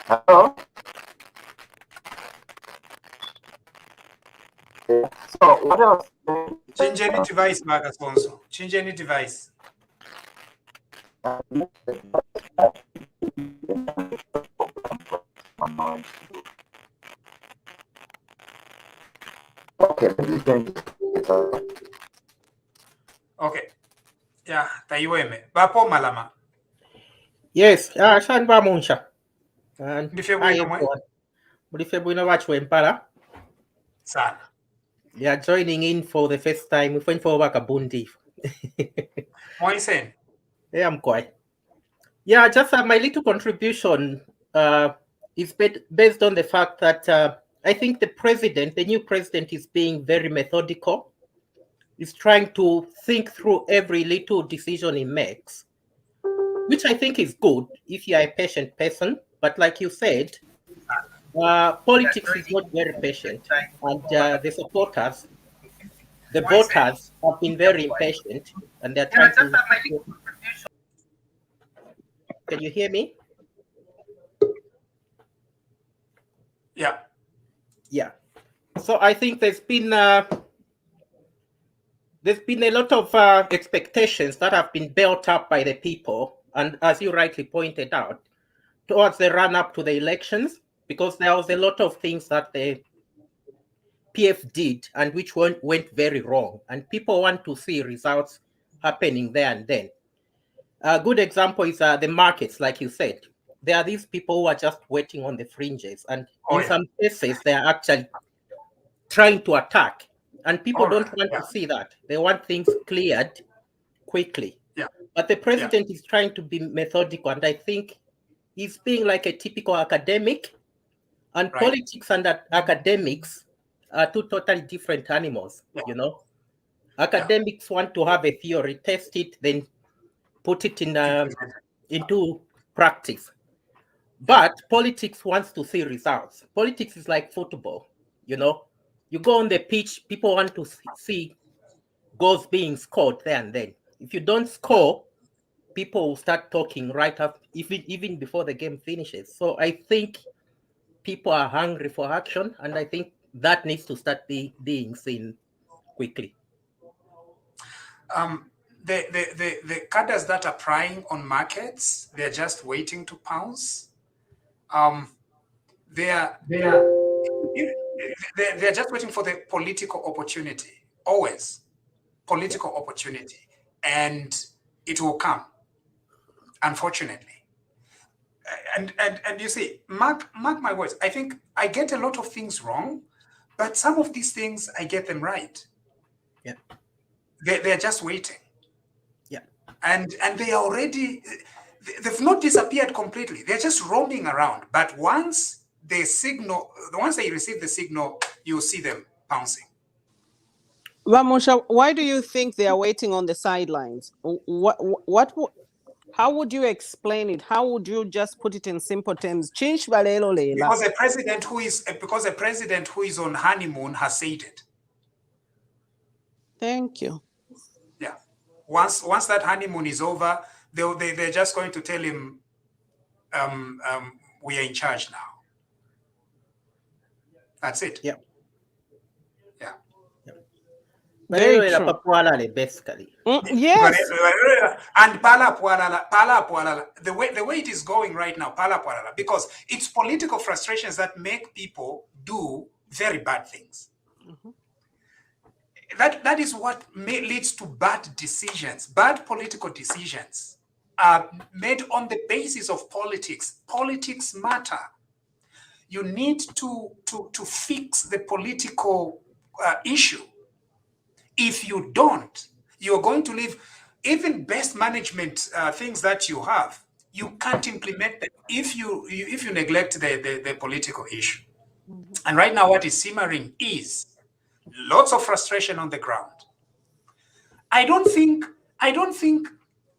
Hello? So what else? Change any device, Bakasonzo. Change any device. Okay, let me change it. Okay. Yeah, Taiweme. Bapo Malama. Yes, Shan Bamunsha. And Ndifebuino Wachwempala. Sana. They are joining in for the first time. We went for Wakabundi. Moisen. Yeah, I'm quite. Yeah, just my little contribution is based on the fact that I think the new president is being very methodical. He's trying to think through every little decision he makes, which I think is good if you are a patient person. But like you said, Politics is not very patient, and the supporters, the voters have been very impatient, and they're trying to. Can you hear me? Yeah. Yeah. So I think there's been a lot of expectations that have been built up by the people, and as you rightly pointed out, towards the run up to the elections, because there was a lot of things that the PF did and which went very wrong, and people want to see results happening there and then. A good example is the markets, like you said. There are these people who are just waiting on the fringes, and in some cases, they are actually trying to attack. And people don't want to see that. They want things cleared quickly. Yeah. But the president is trying to be methodical, and I think he's being like a typical academic. And politics and academics are two totally different animals, you know. Academics want to have a theory, test it, then put it in into practice. But politics wants to see results. Politics is like football, you know. You go on the pitch, people want to see goals being scored there and then. If you don't score, people will start talking right up, even before the game finishes. So I think people are hungry for action, and I think that needs to start being seen quickly. The cadres that are prying on markets, they're just waiting to pounce. They're just waiting for the political opportunity, always political opportunity, and it will come, unfortunately. And you see, mark my words, I think I get a lot of things wrong, but some of these things I get them right. Yeah. They're just waiting. Yeah. And they are already, they've not disappeared completely. They're just roaming around. But once they receive the signal, you'll see them pouncing. Vamusha, why do you think they are waiting on the sidelines? How would you explain it? How would you just put it in simple terms? Because a president who is on honeymoon has said it. Thank you. Yeah. Once that honeymoon is over, they're just going to tell him, we are in charge now. That's it. Yeah. Yeah. Very true. Basically. Yes. And Pala Pualala, the way it is going right now, Pala Pualala, because it's political frustrations that make people do very bad things. Mm-hmm. That is what leads to bad decisions. Bad political decisions are made on the basis of politics. Politics matter. You need to fix the political issue. If you don't, you're going to leave even best management things that you have. You can't implement them if you neglect the political issue. Mm-hmm. And right now, what is simmering is lots of frustration on the ground. I don't think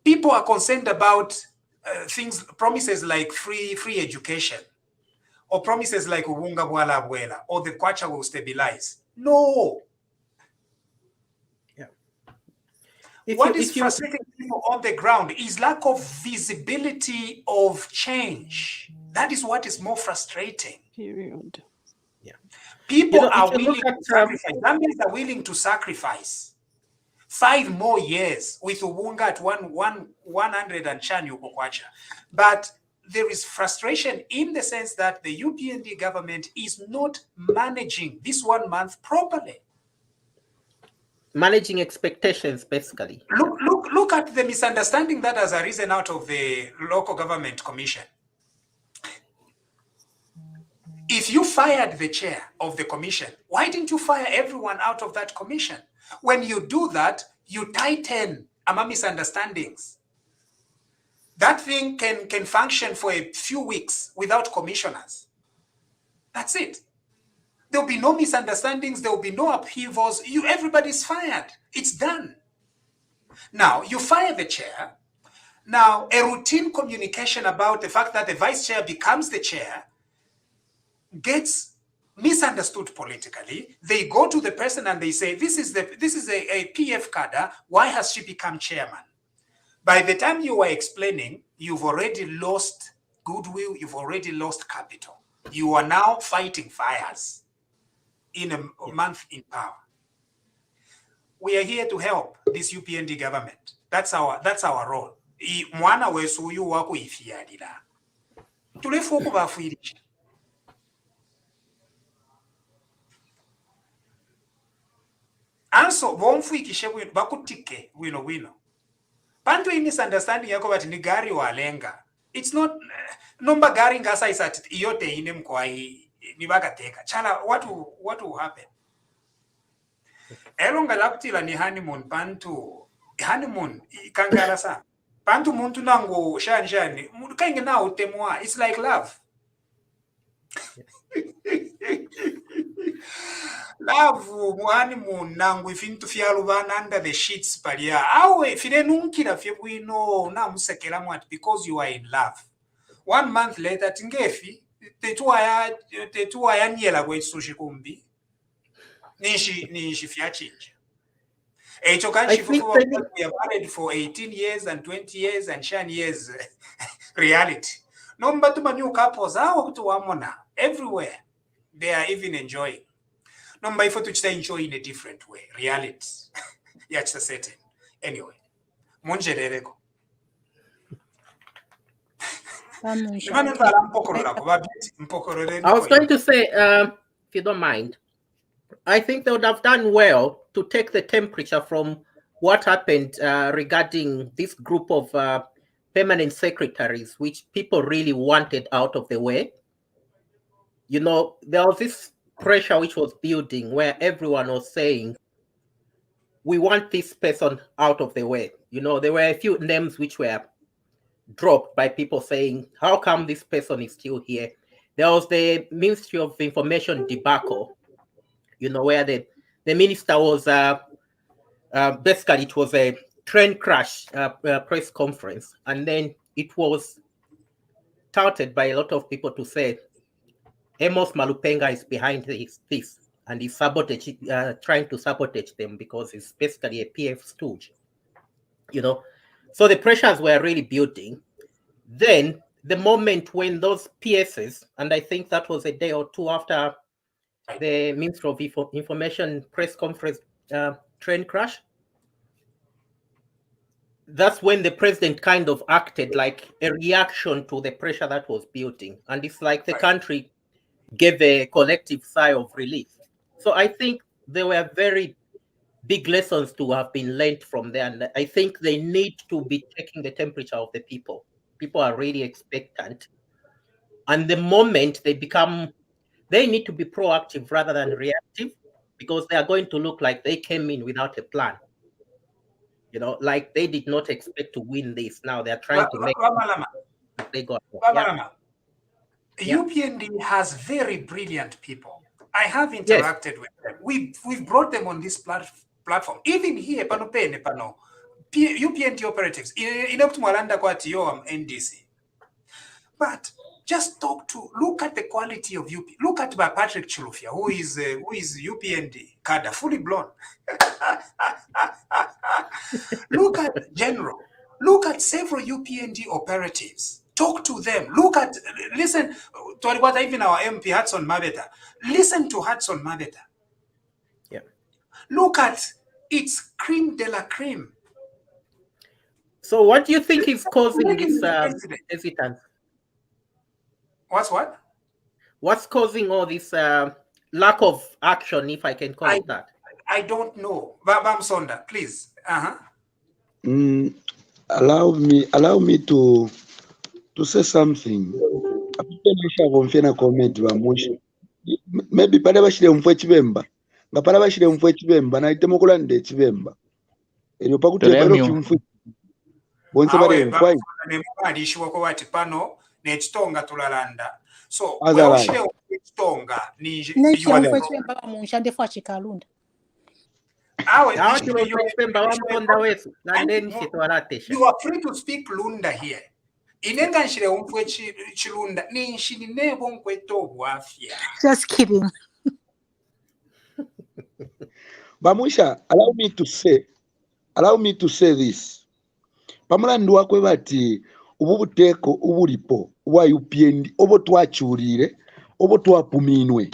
people are concerned about promises like free education, or promises like Ubunga Bwala Abuela, or the Kwacha will stabilize. No. What is frustrating people on the ground is lack of visibility of change. That is what is more frustrating. Period. Yeah. People are willing to sacrifice. Zambians are willing to sacrifice 5 more years with Ubunga at 100 and Chanyu Kokwacha. But there is frustration in the sense that the UPND government is not managing this 1 month properly. Managing expectations, basically. Look at the misunderstanding that has arisen out of the local government commission. If you fired the chair of the commission, why didn't you fire everyone out of that commission? When you do that, you tighten misunderstandings. That thing can function for a few weeks without commissioners. That's it. There'll be no misunderstandings. There'll be no upheavals. Everybody's fired. It's done. Now, you fire the chair. Now, a routine communication about the fact that the vice chair becomes the chair gets misunderstood politically. They go to the person and they say, this is a PF cadre. Why has she become chairman? By the time you are explaining, you've already lost goodwill, you've already lost capital. You are now fighting fires in a month in power. We are here to help this UPND government. That's our role. Mwana wesu uyu wako ifiadila. Tulefu kubafuirisha. Anso bomfuikishe bakutike wino. Pantu in misunderstanding yako bati ni gari walenga. It's not nomba gari ngasa isati iyote ine mkwai ni bakateka. Chala what will happen? Elonga laptila ni honeymoon pantu honeymoon kangara sa. Pantu muntu nango shani kainge na utemwa. It's like love. Love honeymoon nangu ifintu fialubana under the sheets palia. Awe file nunkila fyebuino na musekela mwati because you are in love. 1 month later tingefi tetuwa ya nyela kwe sushi kumbi. Nishi fiachinja. Echo kanchi fufu we are married for 18 years and 20 years and 10 years reality. Nomba tuma new couples awo kutu wamona everywhere. They are even enjoying. Nomba ifo tuchita enjoy in a different way. Reality. Yachita setting. Anyway. Monjerereko. I was going to say, if you don't mind, I think they would have done well to take the temperature from what happened regarding this group of permanent secretaries, which people really wanted out of the way. You know, there was this pressure which was building where everyone was saying, we want this person out of the way. You know, there were a few names which were dropped by people saying, how come this person is still here? There was the Ministry of Information debacle, you know, where the minister was, basically it was a train crash press conference. And then it was touted by a lot of people to say, Amos Malupenga is behind this and he's trying to sabotage them because he's basically a PF stooge, you know. So the pressures were really building. Then the moment when those PSs, and I think that was a day or two after the Minister of Information press conference train crash, that's when the president kind of acted like a reaction to the pressure that was building. And it's like the country gave a collective sigh of relief. So I think there were very big lessons to have been learned from there. And I think they need to be taking the temperature of the people. People are really expectant. And the moment they need to be proactive rather than reactive, because they are going to look like they came in without a plan. You know, like they did not expect to win this. Now they're trying to make they got. UPND has very brilliant people. I have interacted with them. We've brought them on this platform. Even here, UPND operatives in Optimalanda Kwati yo NDC. But just look at the quality of UP. Look at Patrick Chilufya, who is UPND cadre, fully blown. Look at General. Look at several UPND operatives. Talk to them. Listen to what even our MP Hudson Mabeta. Listen to Hudson Mabeta. Yeah. Look at its cream de la creme. So what do you think is causing this hesitance? What? What's causing all this lack of action, if I can call it that? I don't know. Bam Sonda, please. Allow me to say something. Maybe pada bashire mfwe chibemba. Ngapara bashire mfwe chibemba na itemo kulande chibemba. Elyo pakuti baro chimfwe. Bonse bare mfwe. Nemalishiwa ko bati pano nechitonga tulalanda. So washire chitonga ni mfwe chibemba munshande fwa chikalunda. You are free to speak Lunda here. Inenga nshire umfwe chilunda ni nshini nebo nkweto obwafya. Just kidding. Bamusha, allow me to say this. Pamulandu wakwe bati ubuteko ubulipo bwa UPND obo twachurire obo twapuminwe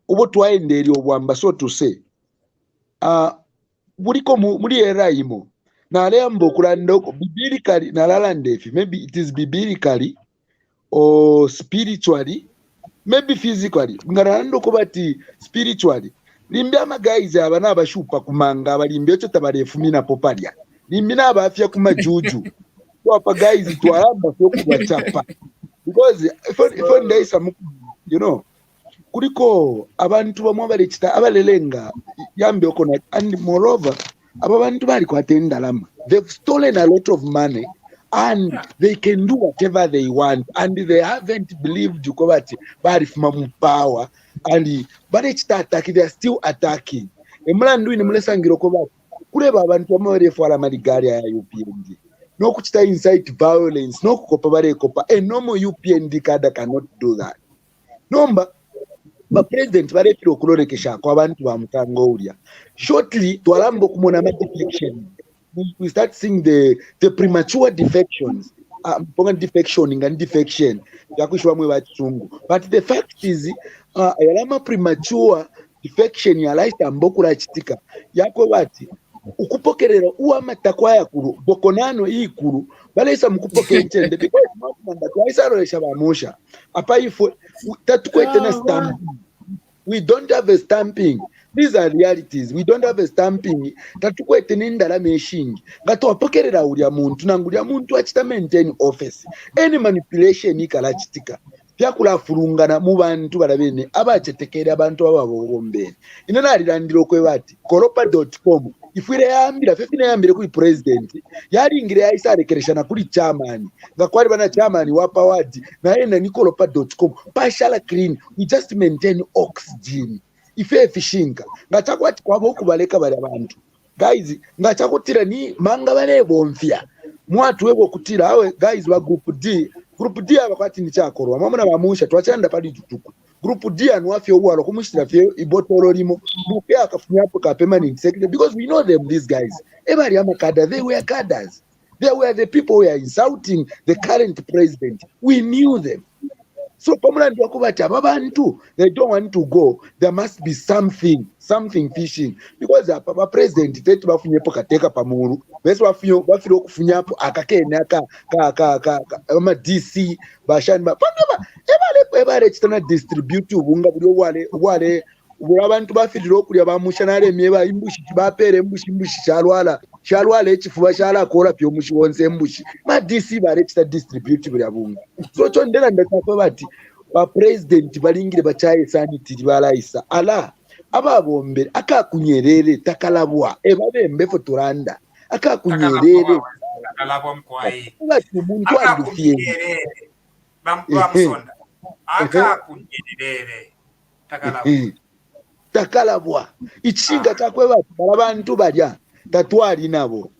obo twaenderi obwamba so to say buliko muri erayimo nalembo kulandoko biblically nalalandefi, maybe it is biblically or spiritually, maybe physically ngalandoko bati spiritually limbi guys aba nabashupa kumanga balimbi echo tabarefumina popalya limbi nabafya kumajuju wapa guys twalamba fyo kubachapa because if there is some, you know, kuliko abantu bamwe balechita abalelenga yambe okona, and moreover abantu bali kwatenda lama, they've stolen a lot of money and they can do whatever they want and they haven't believed ukobati bali fuma mu power and balechita attack, they are still attacking emlandu ine mulesangiro kobati kuleba abantu bamwe balefwala maligari ya UPND no kuchita incite violence no kukopa barekopa a normal UPND kada cannot do that. Nomba ba president barefiro kulorekesha kwa abantu ba mutango ulya shortly twalambo kumona defection, we start seeing the premature defections, defection and defection yakushwa mwe batsungu, but the fact is yalama premature defection ya light ambokula chitika yako bati ukupokerera uwa matakwa yakuru bokonano ikuru balesa mukupokera nchende because manda twaisarolesha bamusha apa ifo tatukwete na stamping. We don't have a stamping. These are realities. We don't have a stamping. Tatukwete nindala meshingi ngato wapokerera ulya muntu nangulya muntu achita maintain office any manipulation ikala chitika byakula furungana mu bantu balabene abachetekera abantu ababogombere inana alilandiro kwe bati koropa.com ifwire yambira fefine yambire kuri president yari ingire yayisarekereshana kuri chairman ngakwari bana chairman wa powered na ena nikoropa.com partial clean, we just maintain oxygen ife fishinga ngachakwati kwabo kubaleka bali abantu guys ngachakutira ni manga bale bomfya mwatu webo kutira awe guys wa group D abakwati ni chakorwa mamuna bamusha twachanda pali tutuku group D anwafye uwalo kumushira fye ibotolo limo buke akafunyapo ka permanent secretary because we know them, these guys everybody amakada, they were cadres, they were the people who are insulting the current president, we knew them. So pamulandu wakubati ababantu they don't want to go, there must be something fishing because papa president tetu bafunyepo kateka pamuru bese bafiro okufunyapo akakene aka ama DC bashani pandaba ebale chitana distribute ubunga buli wale abantu bafirira okulya bamusha naremye ba imbushi bapere imbushi shalwala echifuba shala kola pyo mushi wonse imbushi ma DC bare chita distribute buli abunga so chondera ndakapa bati ba president balingire bachaye sanity balaisa ala ababombere akakunyerere takalabwa ebabembe fotoranda akakunyerere takalabwa mkwai umuntu adufye bamusonda akakunyerere takalabwa ichinga chakwe abantu balya tatwali nabo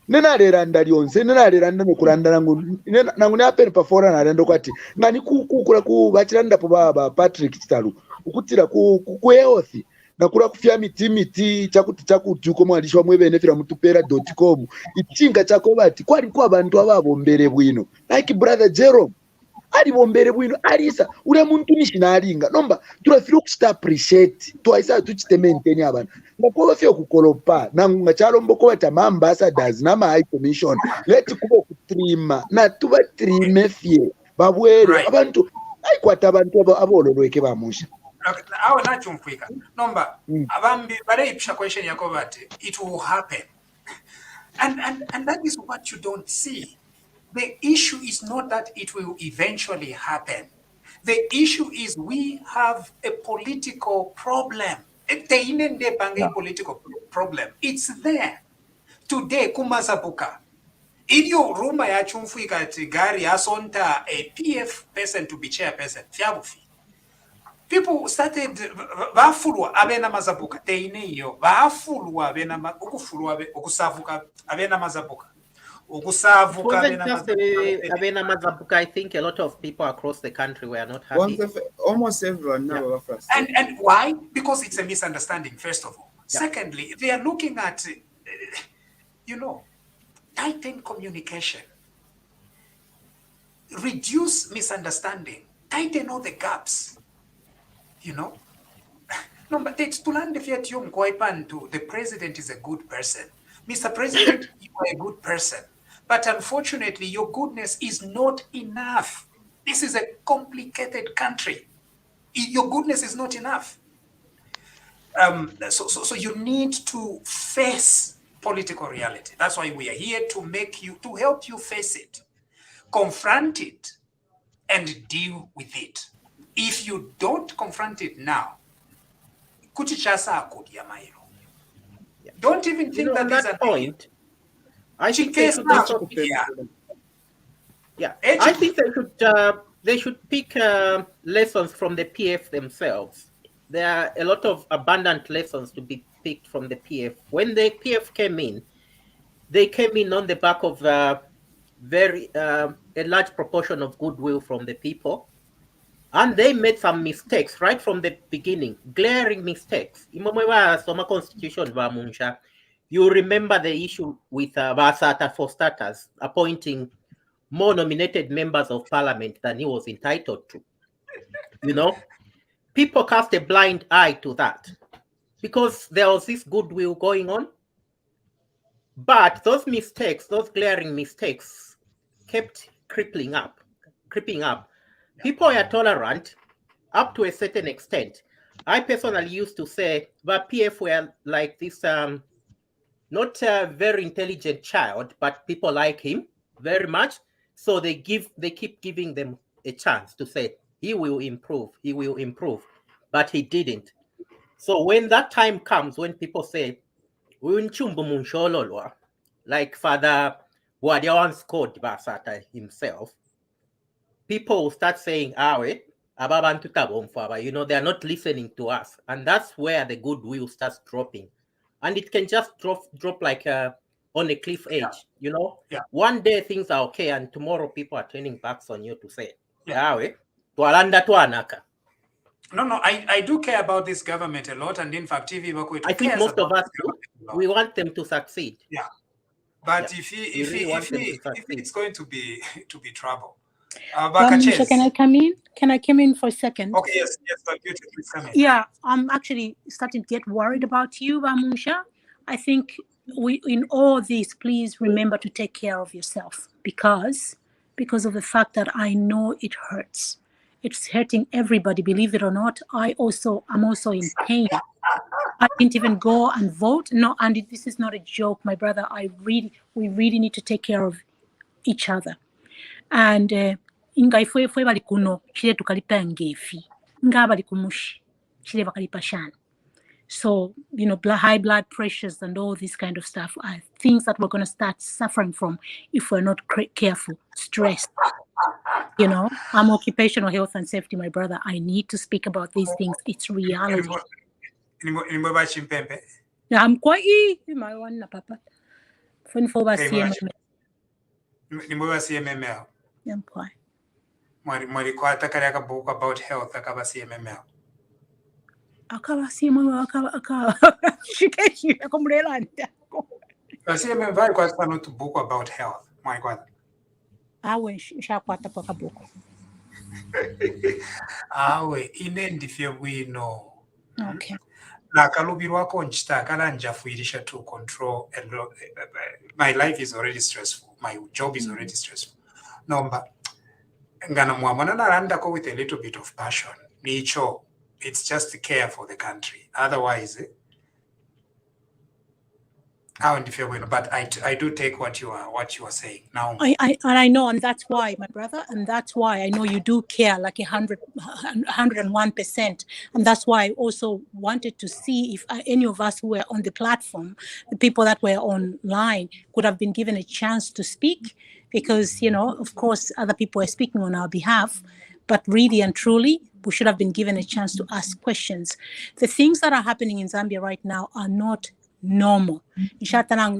nenalera lyonse nenalera nokulanda nangu ne apeni pafora nalendo kwati ngani kukula ku bachiranda po baba Patrick Chitalu ukutira ku health nakura kufya miti chakuti uko mwalishwa mwebenefira mutupera.com ichinga chako bati kwali kwa abantu ababombere bwino like brother Jerome ali bombere bwino alisa ule muntu nishinalinga nomba turafiro kusta appreciate twaisa tuchite maintain abantu ngako bafyo kukolopa nangu ngachalombo ko bata ambassadors na high commission leti kubo kutrima na tuba trime fie babwere abantu aikwata abantu abololweke bamusha awe nachumfika nomba abambi bare ipisha question yako bati it will happen and that is what you don't see. The issue is not that it will eventually happen. The issue is we have a political problem. A political problem. It's there. Today, Kumazabuka. In your room, I chumfika gari asonta a PF person to be chairperson. People started bafulwa abena mazabuka. Teine yo bafulwa abena ukufulwa okusavuka abena mazabuka. Okusavuka Even just Abena Mazabuka, I think a lot of people across the country were not happy. Almost everyone now were frustrated. And why? Because it's a misunderstanding, first of all. Yeah. Secondly, they are looking at, tighten communication, reduce misunderstanding, tighten all the gaps, No, but it's to land the president is a good person. Mr. President, you are a good person. But unfortunately, your goodness is not enough. This is a complicated country. Your goodness is not enough. So you need to face political reality. That's why we are here to help you face it, confront it, and deal with it. If you don't confront it now, don't even think that at that point, I think they should also I think they should pick lessons from the PF themselves. There are a lot of abundant lessons to be picked from the PF. When the PF came in, they came in on the back of a large proportion of goodwill from the people. And they made some mistakes right from the beginning, glaring mistakes. Constitution, you remember the issue with Vasata, for starters, appointing more nominated members of parliament than he was entitled to. People cast a blind eye to that because there was this goodwill going on. But those mistakes, those glaring mistakes, kept creeping up. People are tolerant up to a certain extent. I personally used to say that PF were like this, not a very intelligent child, but people like him very much. So they keep giving them a chance to say, he will improve, but he didn't. So when that time comes, when people say, like Father Wadia once called Basata himself, people will start saying, they are not listening to us. And that's where the goodwill starts dropping. And it can just drop like on a cliff edge, One day things are okay, and tomorrow people are turning backs on you to say, No, I do care about this government a lot, and in fact, I think most of us do. We want them to succeed. Yeah, but if it's going to be trouble. Mamusha, can I come in? Can I come in for a second? Okay, yes, please come in. Yeah, I'm actually starting to get worried about you, Mamusha. I think in all this, please remember to take care of yourself because of the fact that I know it hurts. It's hurting everybody, believe it or not. I'm also in pain. I didn't even go and vote. No, and this is not a joke, my brother. We really need to take care of each other. And inga ifwe bali kuno chile tukalipa ngefi nga bali kumushi chile bakalipa shana. So high blood pressures and all this kind of stuff are things that we're going to start suffering from if we're not careful. Stress, I'm occupational health and safety, my brother. I need to speak about these things. It's reality. Yeah, I'm quite my one papa. I'm quite. Mwalikwata kali akabuku about health akaba CMML. Akaba CMML akaba shikeshi akomrela nda. CMML vai kwa not book about health. Mwalikwata. Awe shakwata kwa kabuku. Awe inendifye bwino. Okay. Nakalubirwako nchita kala njafuirisha to control my life is already stressful. My job is already stressful. Number ngana mwamana narandako with a little bit of passion. Nicho, it's just to care for the country. Otherwise, but I do take what you are saying now. I know, and that's why, my brother, and that's why I know you do care like 101%, and that's why I also wanted to see if any of us who were on the platform, the people that were online, could have been given a chance to speak, because of course, other people are speaking on our behalf, but really and truly, we should have been given a chance to ask questions. The things that are happening in Zambia right now are not normal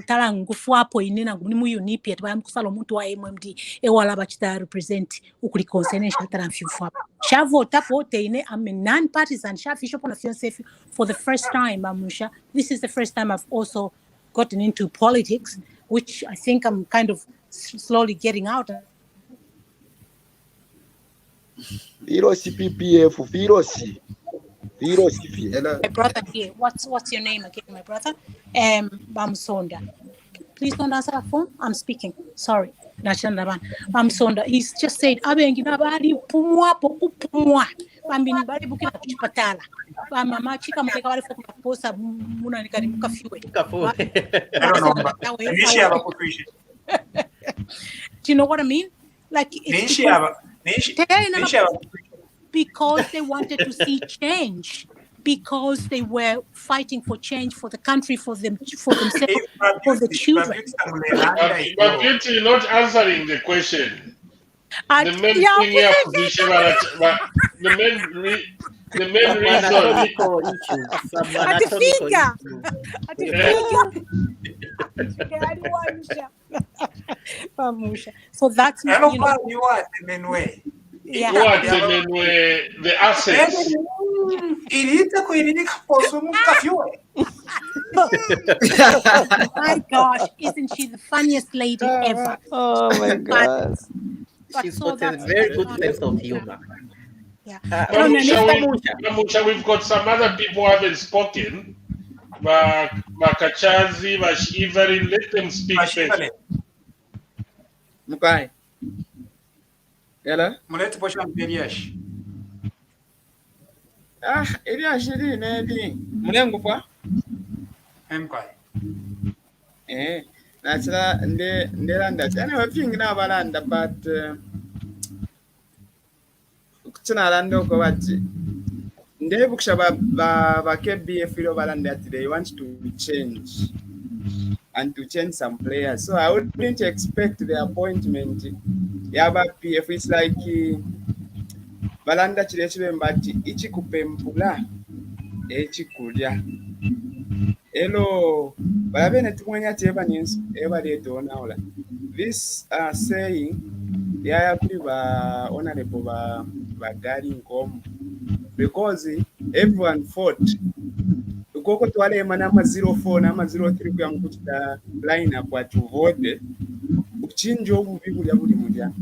tala ngufu apo inena nguni mu unipi atba mkusala omuntu wa MMD ewala bachita represent ukuli concern shatala mfifu apo shavota pote ine I'm a non-partisan shafisho pona fiance for the first time Mamusha. This is the first time I've also gotten into politics, which I think I'm kind of slowly getting out. Firosi PPF, Firosi. My brother here. What's your name again, my brother? Bamsonda. Please don't answer the phone. I'm speaking. Sorry. Bamsonda. He's just said, Abengi nabali pumwa poku pumwa. Bambini bali bukina kuchipatala. Mama chika mteka wale foku posa muna nikari muka fiwe. I don't know, but do you know what I mean? Like because they wanted to see change, because they were fighting for change for the country, for themselves, for the children. But you're not answering the question. The main thing here, the main reason. So that's the main way. Yeah. What the assets? My gosh, isn't she the funniest lady ever? Oh my gosh. She's got a very good sense of humor. Yeah. Mamusha, we've got some other people who haven't spoken. Makachazi, Mashivari, let them speak first. Mukai. Hello? Muleti posha Eliash. Eliash iri nedi. Mulengo kwa? Mkai. Nachira ndelanda. Anyway, thing na balanda but kutsina lando ko bati. Ndebukusha ba KBF ilo balanda today want to change and to change some players. So I wouldn't expect the appointment. Yaba PF is like balanda chile mbati ichi kupempula echi kulya. Hello, balabene tumwenya teba nyinsu eba leto naola. This saying ya kuli ba honorable ba gari nkomo because everyone fought. Ukoko twale manama 04 nama 03 kuya mkuchita line up at vote. Uchinjo obubi buli abuli mulya.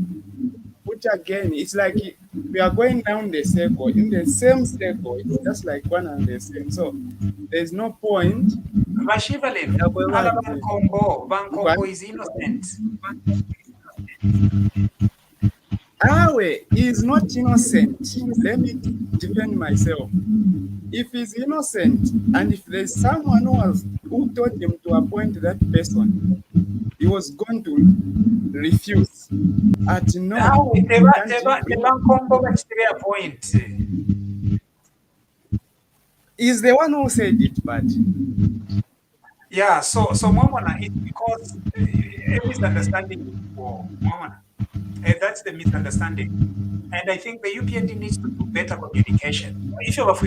Which again, it's like we are going down the circle, in the same circle. It's just like one and the same. So there's no point. Bankombo is innocent. Awe is not innocent. Let me defend myself. If he's innocent, and if there's someone who told him to appoint that person, he was going to refuse. At no, is the one who said it, but yeah. So Mwamana, it's because a misunderstanding for Mwamana. That's the misunderstanding, and I think the UPND needs to do better communication. If you have a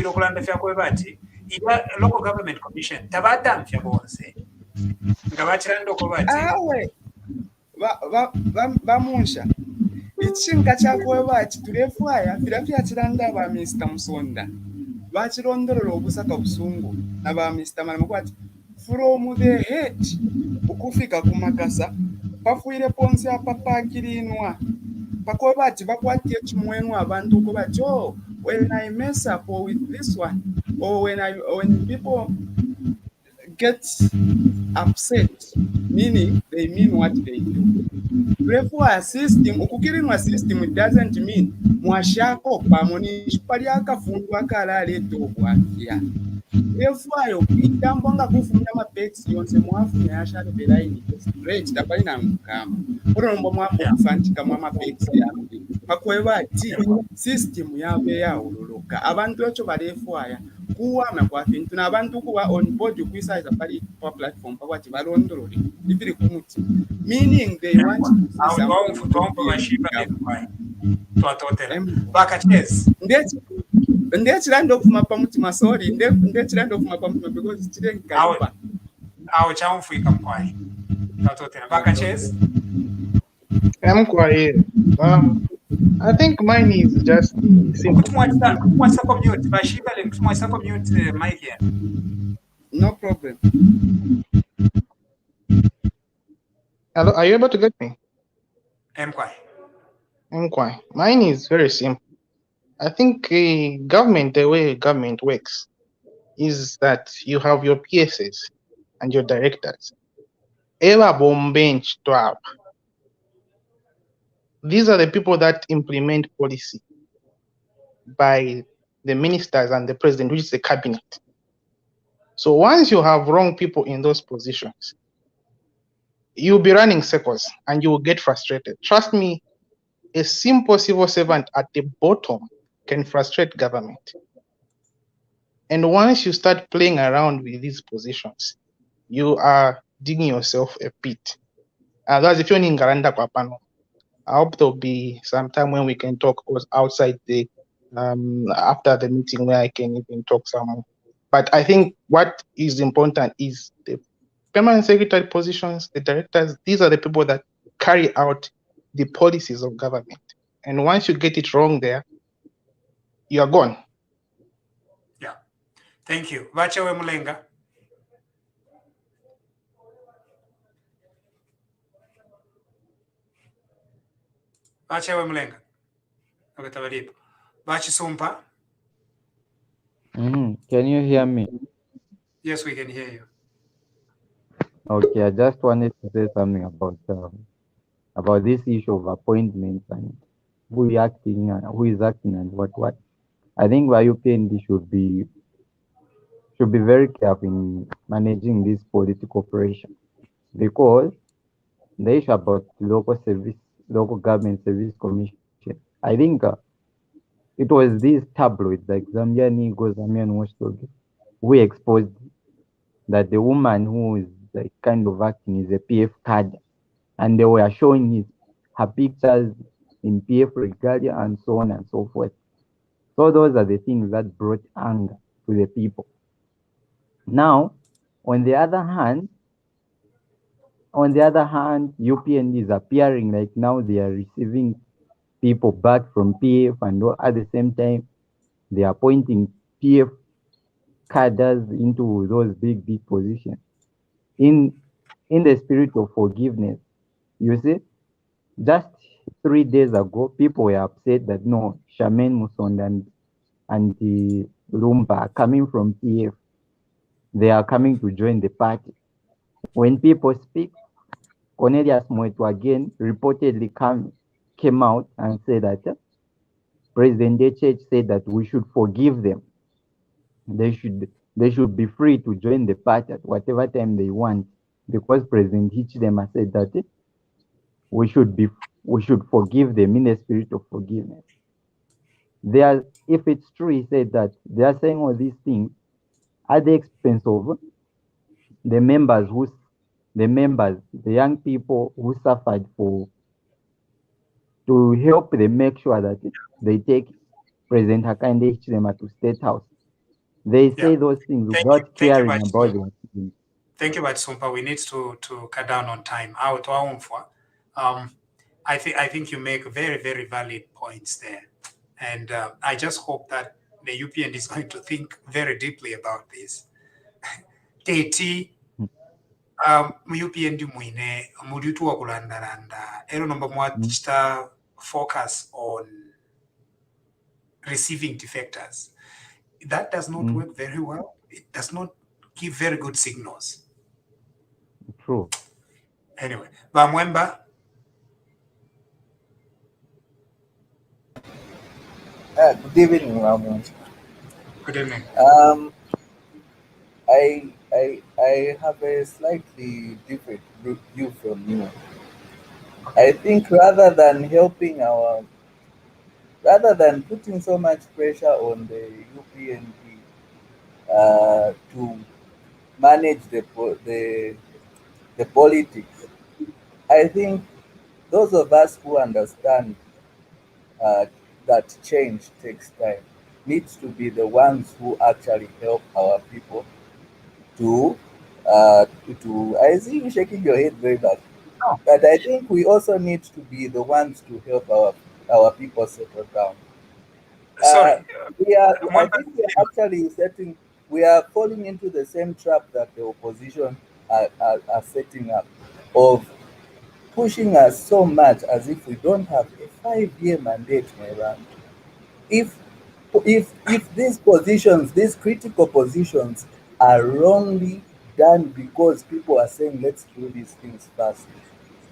local government commission, tabata mfyabonse. Ngabachirando kobati. Bamunsha. Ichinga chakwebati tulefwaya filafya chiranda ba Mr. Musonda. Bachirondorero obusaka busungu na ba Mr. Manakwati. From the head ukufika kumakasa pafuire ponse apapakirinwa pakwebati bakwati chimwenu abantu ko bacho when I mess up with this one or when people get upset, meaning they mean what they do. Therefore, a system, ukukirinwa system, it doesn't mean mwashako pamoni paliaka fundwa kala leto kwakia. Therefore, itambonga kufunda mapeksi yonse mwafu nyasha belaini straight tapali na mkama. Urombo mwafu kufantika mwa mapeksi yambi. Pakwebati system yabe ya ululuka. Abantu ocho balefwaya kuwa makwafintu na abantu kuwa on board kuisa pali kwa platform pa wati balondolole ibiri kumuti, meaning they want ndechirando kufuma pamutima sorry ndechirando kufuma pamutima because chirenga Awo chamufika mkwai. Tatotera. Baka Chase? I'm quiet. I think mine is just simple. Kutumwachisa commute. Bashiba le kutumwachisa commute mic here. No problem. Hello, are you able to get me? Mkwai. I'm quiet. Mine is very simple. I think government, the way government works, is that you have your PSs and your directors. Ela bom bench to have. These are the people that implement policy by the ministers and the president, which is the cabinet. So once you have wrong people in those positions, you'll be running circles and you will get frustrated. Trust me, a simple civil servant at the bottom can frustrate government. And once you start playing around with these positions, you are digging yourself a pit. That's if you're in Garanda Kwapano. I hope there'll be some time when we can talk outside the after the meeting where I can even talk some more. But I think what is important is the permanent secretary positions, the directors. These are the people that carry out the policies of government. And once you get it wrong there, you are gone. Yeah. Thank you. Vachewe Mulenga. Vachewe Mulenga. Okatabalipo. Vachi Sumpa. Can you hear me? Yes, we can hear you. Okay, I just wanted to say something about this issue of appointments and who is acting and what. I think YUPND should be very careful in managing this political pressure, because the issue about local government service commission, I think it was these tabloids like Zambian Eagle, Zambian Watchdog, who exposed that the woman who is like kind of acting is a PF cadre, and they were showing her pictures in PF regalia and so on and so forth. So those are the things that brought anger to the people. Now, on the other hand, UPND is appearing like now they are receiving people back from PF, and at the same time, they are appointing PF cadres into those big positions. In the spirit of forgiveness, you see, just 3 days ago, people were upset that no, Charmaine Musonda and the Lumba are coming from PF. They are coming to join the party. When people speak, Cornelius Moetu again reportedly came out and said that President Church said that we should forgive them. They should be free to join the party at whatever time they want, because President Hichilema said that we should forgive them in the spirit of forgiveness. If it's true, he said that they are saying all these things at the expense of the members, the young people who suffered to help them make sure that they take President Hakainde Hichilema to State House. They say those things without caring about them. Thank you, Sumpa. We need to cut down on time. I think you make very, very valid points there. And I just hope that the UPN is going to think very deeply about this. Teti, UPN muine muditu wa kulandaranda. Ero nomba mwatista focus on receiving defectors. That does not work very well. It does not give very good signals. True. Anyway, Bamwemba. Good evening, Ramon. Good evening. I have a slightly different view from you. I think rather than putting so much pressure on the UPND to manage the politics, I think those of us who understand that change takes time needs to be the ones who actually help our people to to, I see you shaking your head very much. No. But I think we also need to be the ones to help our people settle down. Sorry. I think we are actually we are falling into the same trap that the opposition are setting up, of pushing us so much as if we don't have a 5-year mandate, Mera. If these positions, these critical positions, are wrongly done because people are saying let's do these things fast,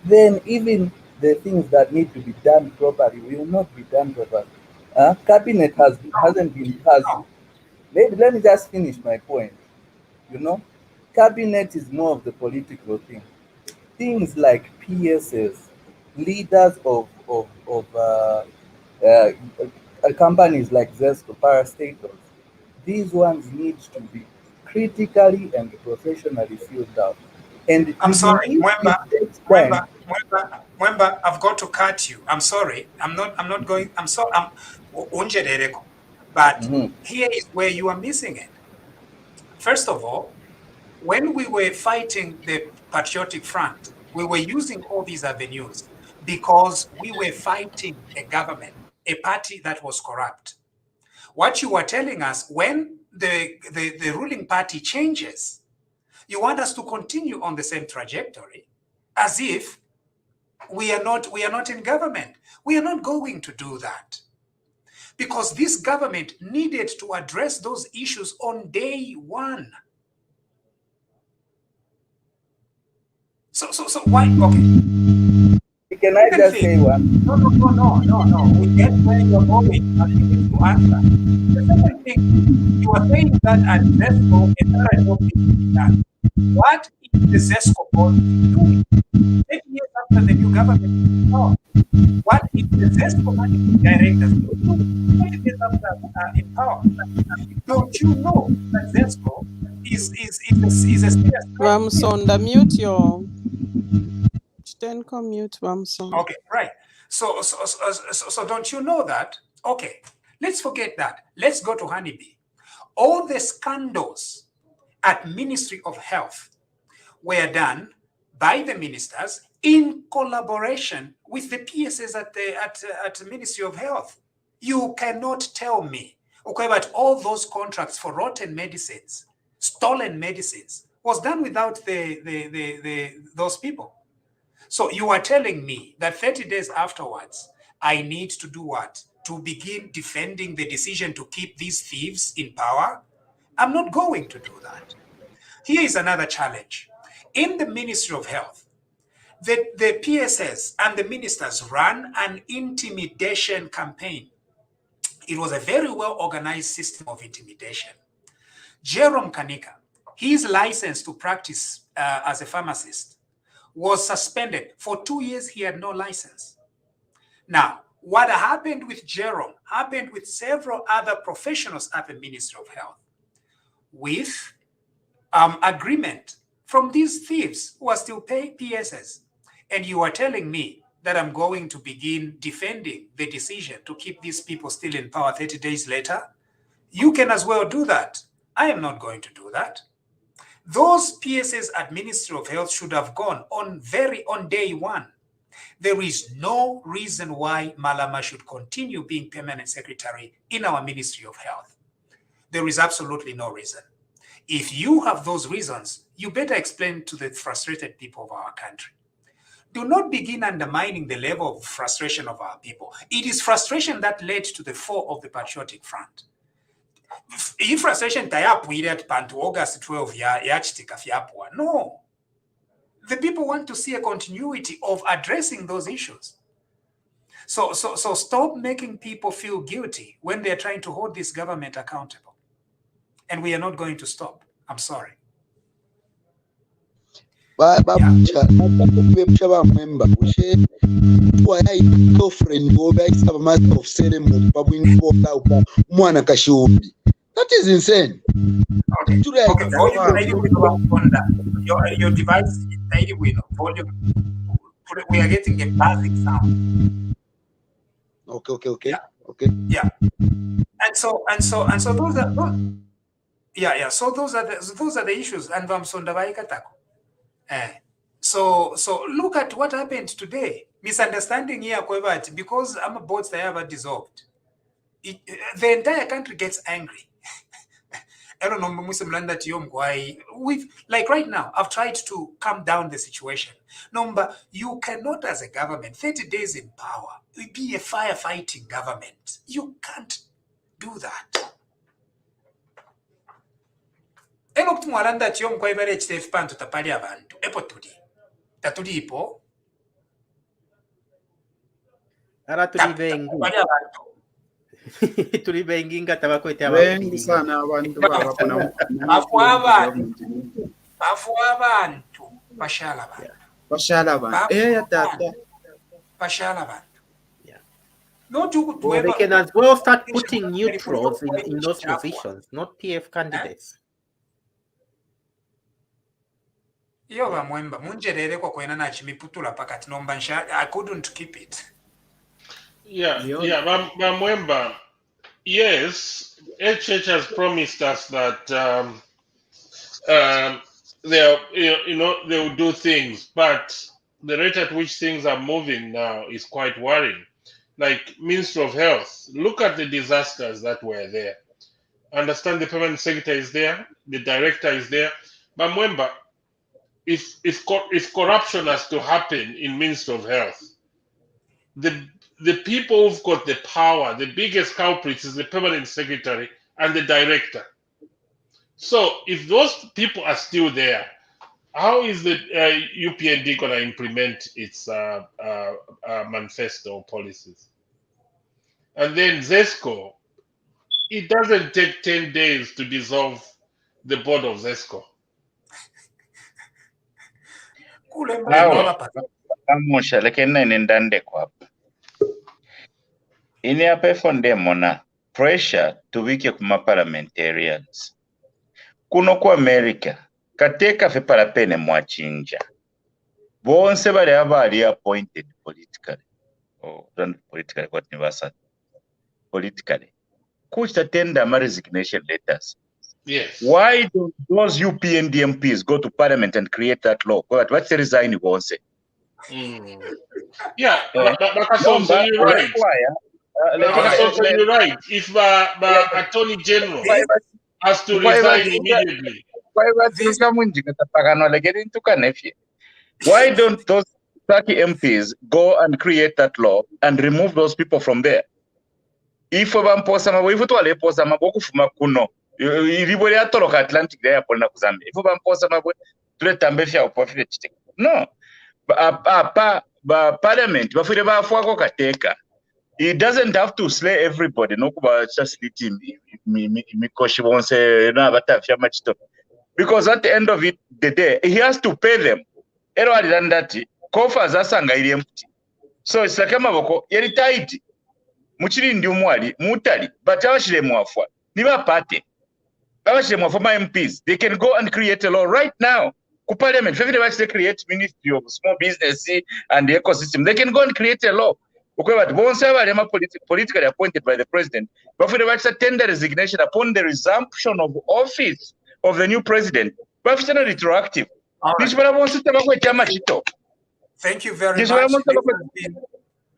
then even the things that need to be done properly will not be done properly. Cabinet hasn't been passed. Let me just finish my point. You know, cabinet is more of the political thing. Things like PSS, leaders of companies like Zesco, parastatals, these ones need to be critically and professionally filled out. And I'm even sorry, if it takes time, Mwemba, I've got to cut you. I'm sorry. I'm not going. I'm so. I'm unjerereko. But here is where you are missing it. First of all, when we were fighting the Patriotic Front, we were using all these avenues because we were fighting a government, a party that was corrupt. What you were telling us, when the ruling party changes, you want us to continue on the same trajectory as if we are not in government. We are not going to do that, because this government needed to address those issues on day one. So why? Okay. Can I just say one? No. We get where you're going, but you need to answer. The second thing, you are saying that at ZESCO, a thorough job needs to be done. What is the ZESCO board doing? 10 years after the new government, no. What is the ZESCO managing directors doing 5 years after in power? Don't you know that ZESCO is a serious Vamsonda, mute your. Then come mute Vamson. Okay, right. So don't you know that? Okay, let's forget that. Let's go to Honeybee. All the scandals at Ministry of Health were done by the ministers in collaboration with the PSS at the Ministry of Health. You cannot tell me, okay, but all those contracts for rotten medicines, stolen medicines, was done without those people. So you are telling me that 30 days afterwards, I need to do what? To begin defending the decision to keep these thieves in power? I'm not going to do that. Here is another challenge. In the Ministry of Health, the PSS and the ministers ran an intimidation campaign. It was a very well-organized system of intimidation. Jerome Kanika, his license to practice as a pharmacist, was suspended. For 2 years, he had no license. Now, what happened with Jerome happened with several other professionals at the Ministry of Health, with agreement from these thieves who are still paying PSS. And you are telling me that I'm going to begin defending the decision to keep these people still in power 30 days later? You can as well do that. I am not going to do that. Those PSS at Ministry of Health should have gone on day one. There is no reason why Malama should continue being permanent secretary in our Ministry of Health. There is absolutely no reason. If you have those reasons, you better explain to the frustrated people of our country. Do not begin undermining the level of frustration of our people. It is frustration that led to the fall of the Patriotic Front. If frustration at August 12 no. The people want to see a continuity of addressing those issues. So stop making people feel guilty when they're trying to hold this government accountable. And we are not going to stop. I'm sorry. That is insane. Okay. Your device, volume. We are getting a buzzing sound. Okay. Yeah. And so those are So those are the issues. And Vamsonda Vaikatako. So look at what happened today. Misunderstanding here, because our boats they have dissolved. The entire country gets angry. I don't know, we've like right now, I've tried to calm down the situation. Number, you cannot as a government, 30 days in power, be a firefighting government. You can't do that. Enokuti mwalanda tiyo mkwaibale HTF pantu tapali abantu. Epo tuli. Tatuli ipo. Ara tuli bengi. Tapali abantu. Tuli bengi nga tabakwete bengi sana abantu baba kuna bafu abantu bashala abantu. Bashala abantu. Ya tata. Bashala abantu. Well, they can as well start putting neutrals in those positions, not PF candidates. Yo bamwemba munjerere kwa kwena na chimiputula pakati nomba nsha I couldn't keep it. Bamwemba, yes, HH has promised us that they will do things, but the rate at which things are moving now is quite worrying. Like Minister of Health, look at the disasters that were there. Understand the permanent secretary is there, the director is there. Bamwemba, if corruption has to happen in Minister of Health, the people who've got the power, the biggest culprits is the permanent secretary and the director. So if those people are still there, how is the UPND going to implement its manifesto or policies? And then ZESCO, it doesn't take 10 days to dissolve the board of ZESCO. Amusha lakini nendande kwa ini hapa fonde mona pressure tubike kuma parliamentarians kuno ku America kateka fe parapene mwachinja bonse bali abali appointed politically what nibasa politically kuchita tender ma resignation letters. Yes. Why don't those UPND MPs go to parliament and create that law? What's the resign you want to say? Yeah, but also you're right. You're right. If Attorney General has to resign immediately. Why don't those 30 MPs go and create that law and remove those people from there? If we kuno ilibole atoloka Atlantic there pona kuzambe ifo bamposa mabwe tuletambe fya opofile chiteka no ba parliament bafire bafwako kateka. It doesn't have to slay everybody no kuba just liti mikoshi bonse na batafya machito, because at the end of it the day he has to pay them. Ero alirandati kofa zasanga ili empty, so it's like amaboko yeri tight muchiri ndi umwali mutali batawashire mwafwa niba pate former MPs, they can go and create a law right now. Parliament, if they create Ministry of Small Business and the Ecosystem, they can go and create a law. Politically appointed by the president, but for the tender resignation upon the resumption of office of the new president, but it's not retroactive. Thank you very much.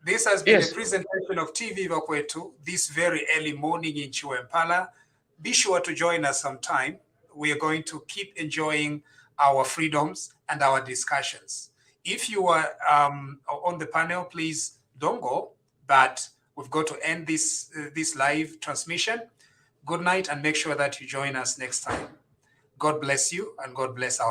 This has been a presentation of TV Vakwetu this very early morning in Chiwempala. Be sure to join us sometime. We are going to keep enjoying our freedoms and our discussions. If you are on the panel, please don't go, but we've got to end this live transmission. Good night, and make sure that you join us next time. God bless you, and God bless our